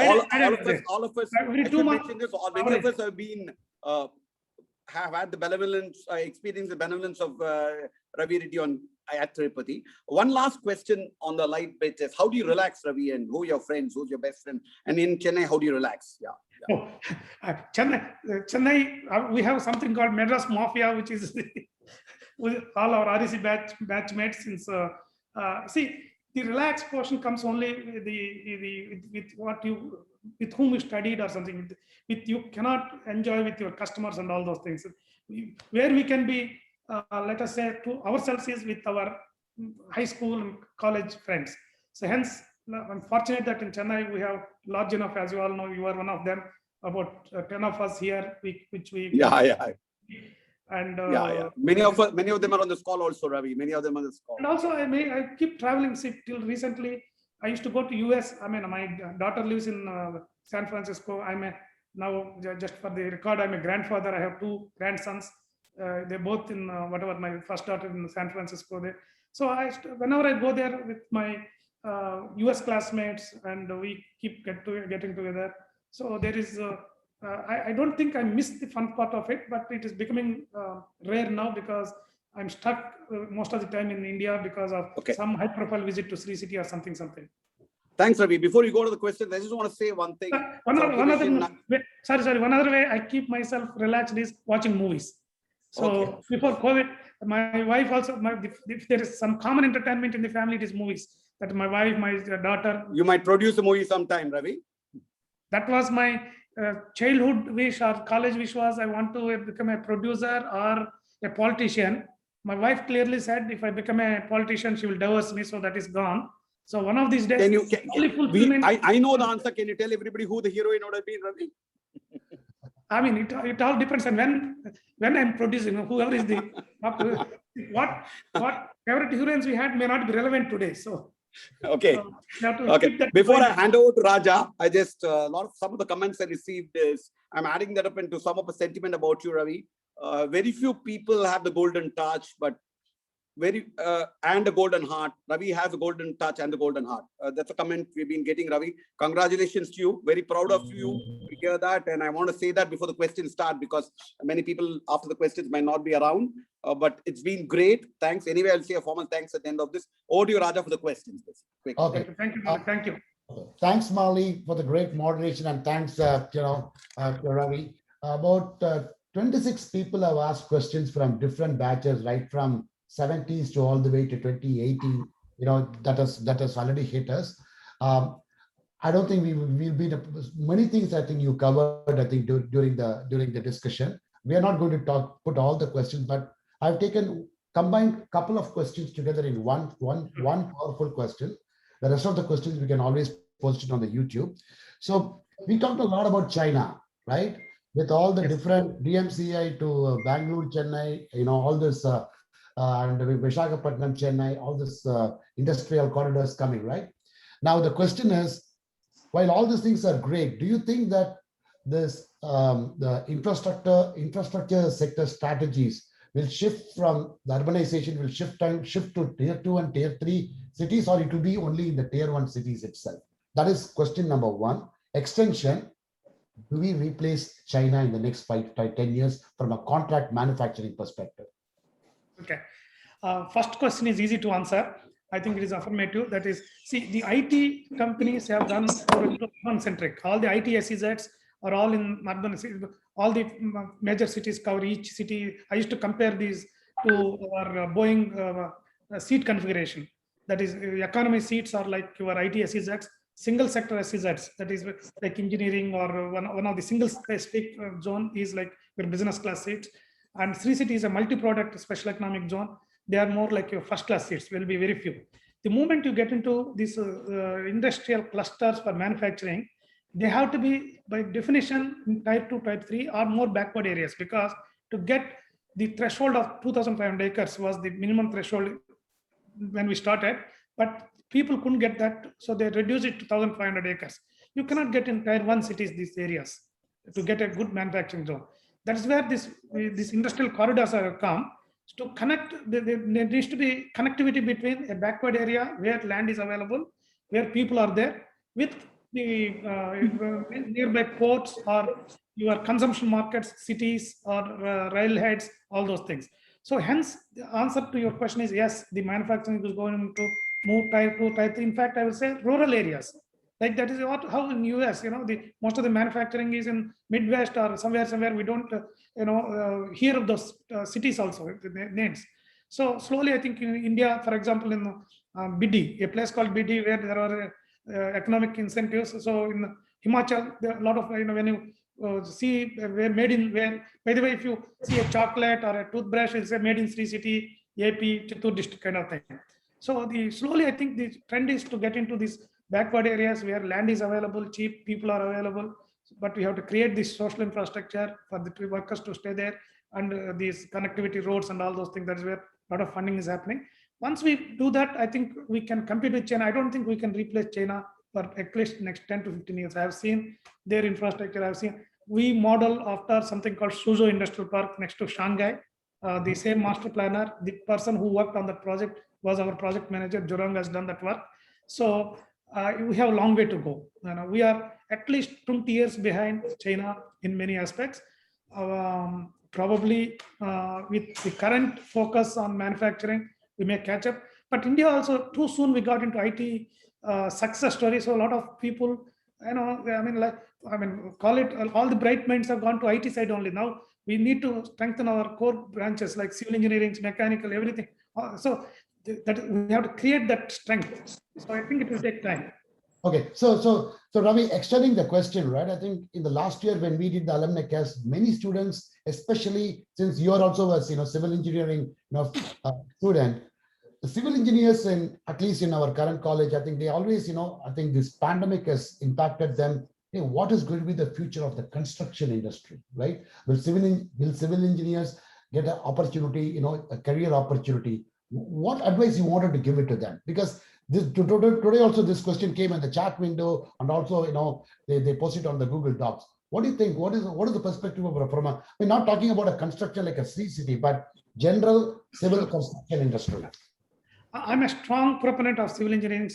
all of us. Every 2 months, many of us have been. Have had the benevolence, experienced the benevolence of Ravi Reddy at Tirupati. One last question on the light bit is, how do you relax, Ravi, and who are your friends, who's your best friend? And in Chennai, how do you relax? Yeah. Chennai, we have something called Madras Mafia, which is with all our REC batchmates. Since see, the relaxed portion comes only with whom you studied or something. You cannot enjoy with your customers and all those things. Where we can be, let us say, to ourselves is with our high school and college friends. So hence, I'm fortunate that in Chennai we have large enough, as you all know, you are one of them, about 10 of us here, And many of them are on this call also, Ravi. Many of them on this call. And also, I keep traveling. See, till recently, I used to go to US. I mean, my daughter lives in San Francisco. Now, just for the record, I'm a grandfather. I have 2 grandsons. They're both in whatever, my first daughter in San Francisco there. So whenever I go there with my US classmates, and we keep getting together. So there is, I don't think I missed the fun part of it, but it is becoming rare now because I'm stuck most of the time in India because of some high-profile visit to Sri City or something. Thanks, Ravi. Before you go to the questions, I just want to say one thing. One other way I keep myself relaxed is watching movies. So before COVID, my wife also, if there is some common entertainment in the family, it is movies. That my wife, my daughter. You might produce a movie sometime, Ravi. That was my childhood wish or college wish was I want to become a producer or a politician. My wife clearly said if I become a politician, she will divorce me. So that is gone. So one of these days, I know the answer. Can you tell everybody who the heroine would have been, Ravi? I mean, it all depends on when I'm producing, whoever is the what favorite heroines we had may not be relevant today. So okay. Before I hand over to Raja, I just some of the comments I received is I'm adding that up into some of the sentiment about you, Ravi. Very few people have the golden touch, but and a golden heart. Ravi has a golden touch and the golden heart. That's a comment we've been getting, Ravi. Congratulations to you. Very proud of you to hear that. And I want to say that before the questions start, because many people after the questions might not be around. But it's been great. Thanks. Anyway, I'll say a formal thanks at the end of this. Over to you, Raja, for the questions. Okay. Thank you. Thanks, Mali, for the great moderation, and thanks, Ravi. About 26 people have asked questions from different batches, right from 70s to all the way to 2018. That has already hit us. I don't think we'll be many things. I think you covered. I think during the discussion, we are not going to put all the questions, but I've combined a couple of questions together in one powerful question. The rest of the questions we can always post it on the YouTube. So we talked a lot about China, right? With all the different DMCI to Bangalore, Chennai, all this, and Visakhapatnam, Chennai, all this industrial corridors coming, right? Now the question is, while all these things are great, do you think that this the infrastructure sector strategies will shift from the urbanization, will shift to tier 2 and tier 3 cities, or it will be only in the tier 1 cities itself? That is question number one. Extension, do we replace China in the next 5 to 10 years from a contract manufacturing perspective? Okay. First question is easy to answer. I think it is affirmative. That is, see, the IT companies have done urban-centric. All the IT SEZs are all in urban. All the major cities cover each city. I used to compare these to our Boeing seat configuration. That is, economy seats are like your IT SEZs. Single sector SEZs, that is like engineering, or one of the single specific zone is like your business class seats. And Sri City is a multi-product special economic zone. They are more like your first class seats, will be very few. The moment you get into these industrial clusters for manufacturing, they have to be, by definition, type 2, type 3 or more backward areas, because to get the threshold of 2,500 acres was the minimum threshold when we started, but people couldn't get that, so they reduced it to 1,500 acres. You cannot get in tier 1 cities these areas to get a good manufacturing zone. That is where these industrial corridors have come to connect. There needs to be connectivity between a backward area where land is available, where people are there, with the nearby ports or your consumption markets, cities or railheads, all those things. So hence, the answer to your question is yes, the manufacturing is going to move tier 2, tier 3. In fact, I will say rural areas. Like that is how in US, most of the manufacturing is in Midwest or somewhere we don't, hear of those cities also, the names. So slowly, I think in India, for example, in Bidi, a place called Bidi, where there are economic incentives. So in Himachal, there are a lot of, when you see where made in, where, by the way, if you see a chocolate or a toothbrush, it's a made in Sri City, AP, Chittoor district kind of thing. So slowly, I think the trend is to get into these backward areas where land is available, cheap, people are available, but we have to create this social infrastructure for the workers to stay there, and these connectivity roads and all those things. That is where a lot of funding is happening. Once we do that, I think we can compete with China. I don't think we can replace China for at least next 10 to 15 years. I have seen their infrastructure. I've seen, we model after something called Suzhou Industrial Park next to Shanghai. The same master planner, the person who worked on that project was our project manager. Jurong has done that work. So we have a long way to go. We are at least 20 years behind China in many aspects. Probably with the current focus on manufacturing, we may catch up. But India also, too soon we got into IT success story. So a lot of people, call it, all the bright minds have gone to IT side only. Now we need to strengthen our core branches like civil engineering, mechanical, everything. So that we have to create that strength. So I think it will take time. Okay, so Ravi, extending the question, right? I think in the last year when we did the alumni cast, many students, especially since you are also a civil engineering student, the civil engineers, in at least in our current college, I think they always, I think this pandemic has impacted them. Hey, what is going to be the future of the construction industry, right? Will civil engineers get an opportunity, a career opportunity? What advice you wanted to give it to them? Because today also this question came in the chat window, and also they post it on the Google Docs. What do you think? What is the perspective of we're not talking about a construction like a Sri City, but general civil construction industry? I'm a strong proponent of civil engineering,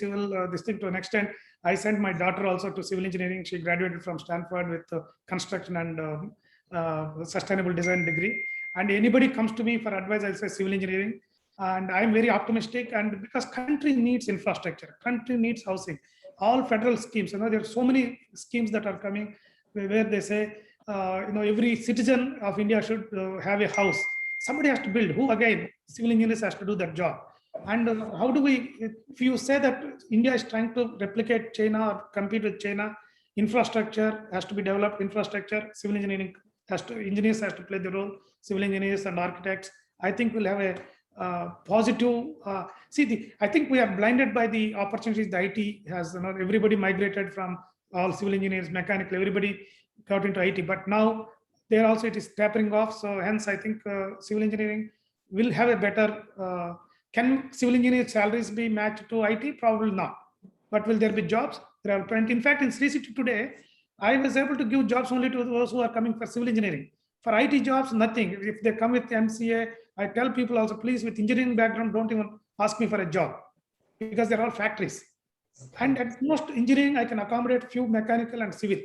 this thing to an extent. I sent my daughter also to civil engineering. She graduated from Stanford with construction and sustainable design degree. And anybody comes to me for advice, I'll say civil engineering. And I'm very optimistic, and because country needs infrastructure, country needs housing, all federal schemes. There are so many schemes that are coming where they say every citizen of India should have a house. Somebody has to build. Who again? Civil engineers has to do that job. And how do we? If you say that India is trying to replicate China or compete with China, infrastructure has to be developed. Infrastructure, civil engineering engineers has to play the role. Civil engineers and architects. I think we'll have a positive. I think we are blinded by the opportunities the IT has. Everybody migrated from all civil engineers, mechanical. Everybody got into IT, but now there also it is tapering off. So hence, I think civil engineering will have a better. Can civil engineering salaries be matched to IT? Probably not. But will there be jobs? There are plenty. In fact, in Sri City today, I was able to give jobs only to those who are coming for civil engineering. For IT jobs, nothing. If they come with MCA, I tell people also, please, with engineering background, don't even ask me for a job, because they're all factories. And at most engineering, I can accommodate few mechanical and civil.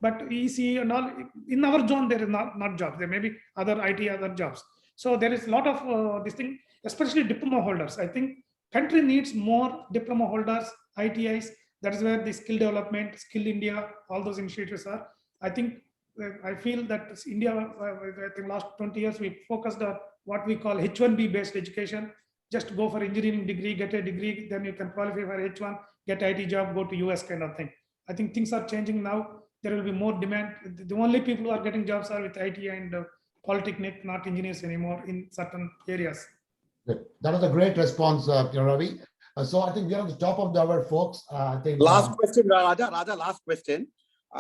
But EC and all, in our zone, there is not jobs. There may be other IT, other jobs. So there is a lot of this thing, especially diploma holders. I think country needs more diploma holders, ITIs. That is where the skill development, Skill India, all those initiatives are. I feel that India, I think last 20 years, we focused on what we call H1B based education. Just go for engineering degree, get a degree, then you can qualify for H1, get IT job, go to US kind of thing. I think things are changing now. There will be more demand. The only people who are getting jobs are with IT and Polytechnic, not engineers anymore in certain areas. Good. That was a great response, Ravi. So I think we are on the top of the hour, folks. I think last question, Raja, last question.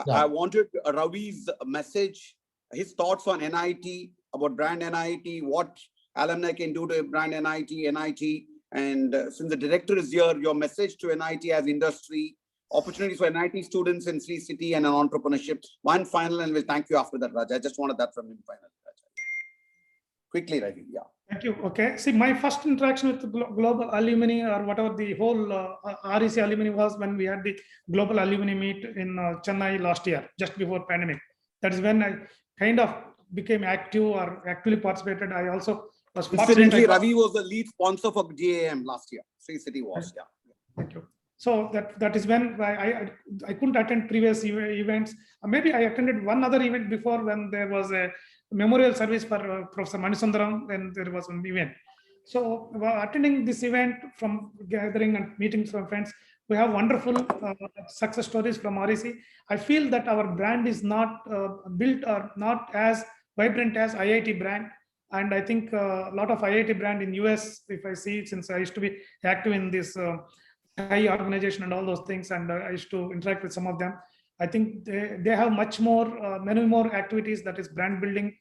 Yeah. I wanted Ravi's message, his thoughts on NIT, about brand NIT, what alumni can do to brand NIT, and since the director is here, your message to NIT as industry, opportunities for NIT students in Sri City and an entrepreneurship. One final, and we'll thank you after that, Raja. I just wanted that from him final, Raja. Quickly, Ravi, yeah. Thank you. Okay. See, my first interaction with the global alumni or whatever the whole REC alumni was when we had the global alumni meet in Chennai last year, just before pandemic. That is when I kind of became active or actually participated. I also was incidentally, Ravi was the lead sponsor for GAM last year. Sri City was, yeah. Thank you. So that is when I couldn't attend previous events. Maybe I attended one other event before when there was a memorial service for Professor Manisundaram, and there was an event. So attending this event, from gathering and meeting some friends, we have wonderful success stories from REC. I feel that our brand is not built or not as vibrant as IIT brand. And I think a lot of IIT brand in US, if I see, since I used to be active in this high organization and all those things, and I used to interact with some of them. I think they have much more, many more activities that is brand building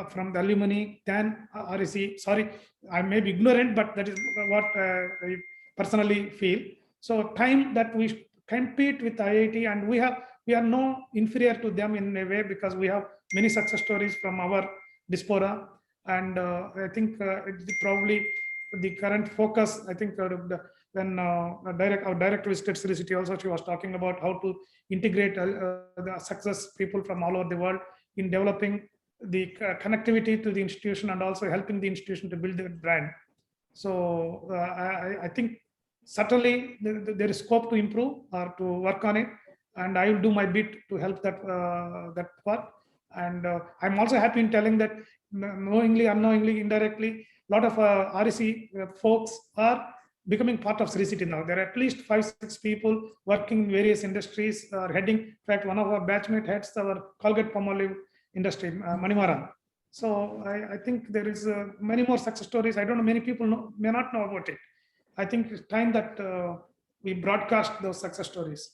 from the alumni than REC. Sorry, I may be ignorant, but that is what I personally feel. So time that we compete with IIT, and we are no inferior to them in a way, because we have many success stories from our diaspora. And I think probably the current focus, I think when our director visited Sri City also, she was talking about how to integrate the success people from all over the world in developing the connectivity to the institution and also helping the institution to build their brand. So I think certainly there is scope to improve or to work on it, and I will do my bit to help that part. And I'm also happy in telling that knowingly, unknowingly, indirectly, a lot of REC folks are becoming part of Sri City now. There are at least 5-6 people working in various industries, heading. In fact, one of our batchmate heads our Colgate-Palmolive industry, Manimaran. So I think there is many more success stories. I don't know, many people may not know about it. I think it's time that we broadcast those success stories.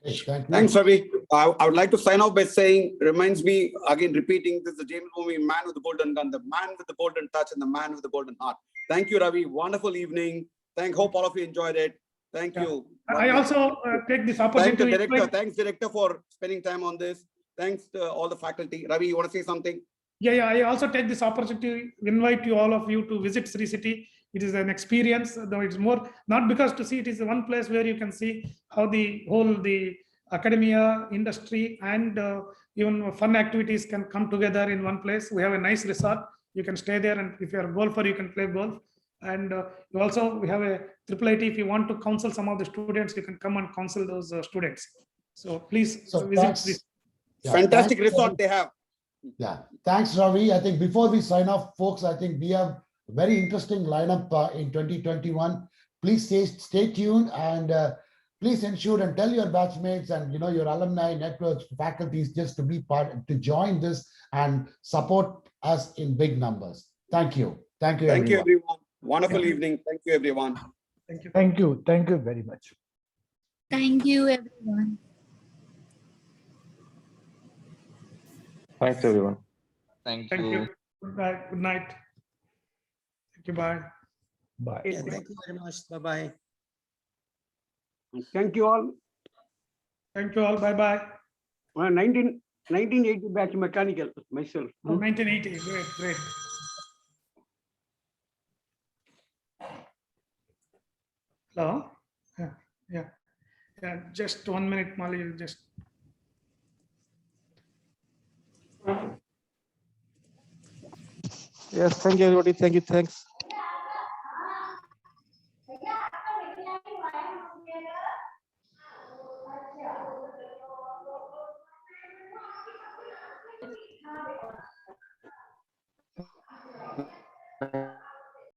Thanks, Ravi. I would like to sign off by saying, reminds me, again, repeating this, the James movie, Man with the Golden Gun, the man with the golden touch and the man with the golden heart. Thank you, Ravi. Wonderful evening. Hope all of you enjoyed it. Thank you. I also take this opportunity. Thanks, Director, for spending time on this. Thanks to all the faculty. Ravi, you want to say something? Yeah. I also take this opportunity to invite all of you to visit Sri City. It is an experience, though it's more, not because to see, it is one place where you can see how the academia, industry, and even fun activities can come together in one place. We have a nice resort. You can stay there, and if you're a golfer, you can play golf. And we have a IIIT. If you want to counsel some of the students, you can come and counsel those students. So please visit this. Fantastic thanks, resort Ravi. they have. Yeah, thanks, Ravi. I think before we sign off, folks, I think we have a very interesting lineup in 2021. Please stay tuned and please ensure and tell your batchmates and your alumni networks, faculties, just to be to join this and support us in big numbers. Thank you. Thank you, Thank you, everyone. everyone. Wonderful evening. Thank you, everyone. Thank you. Thank you. Thank you very much. Thank you, everyone. Thanks, everyone. Thank you. Good night. Good night. Thank you. Bye. Bye. Yeah, thank you very much. Bye-bye. Thank you all. Thank you all. Bye bye. 1980 batch mechanical myself. Oh, 1980. Great. Great. Hello. Yeah. Just 1 minute, Molly. You just. Yes, thank you, everybody. Thank you. Thanks.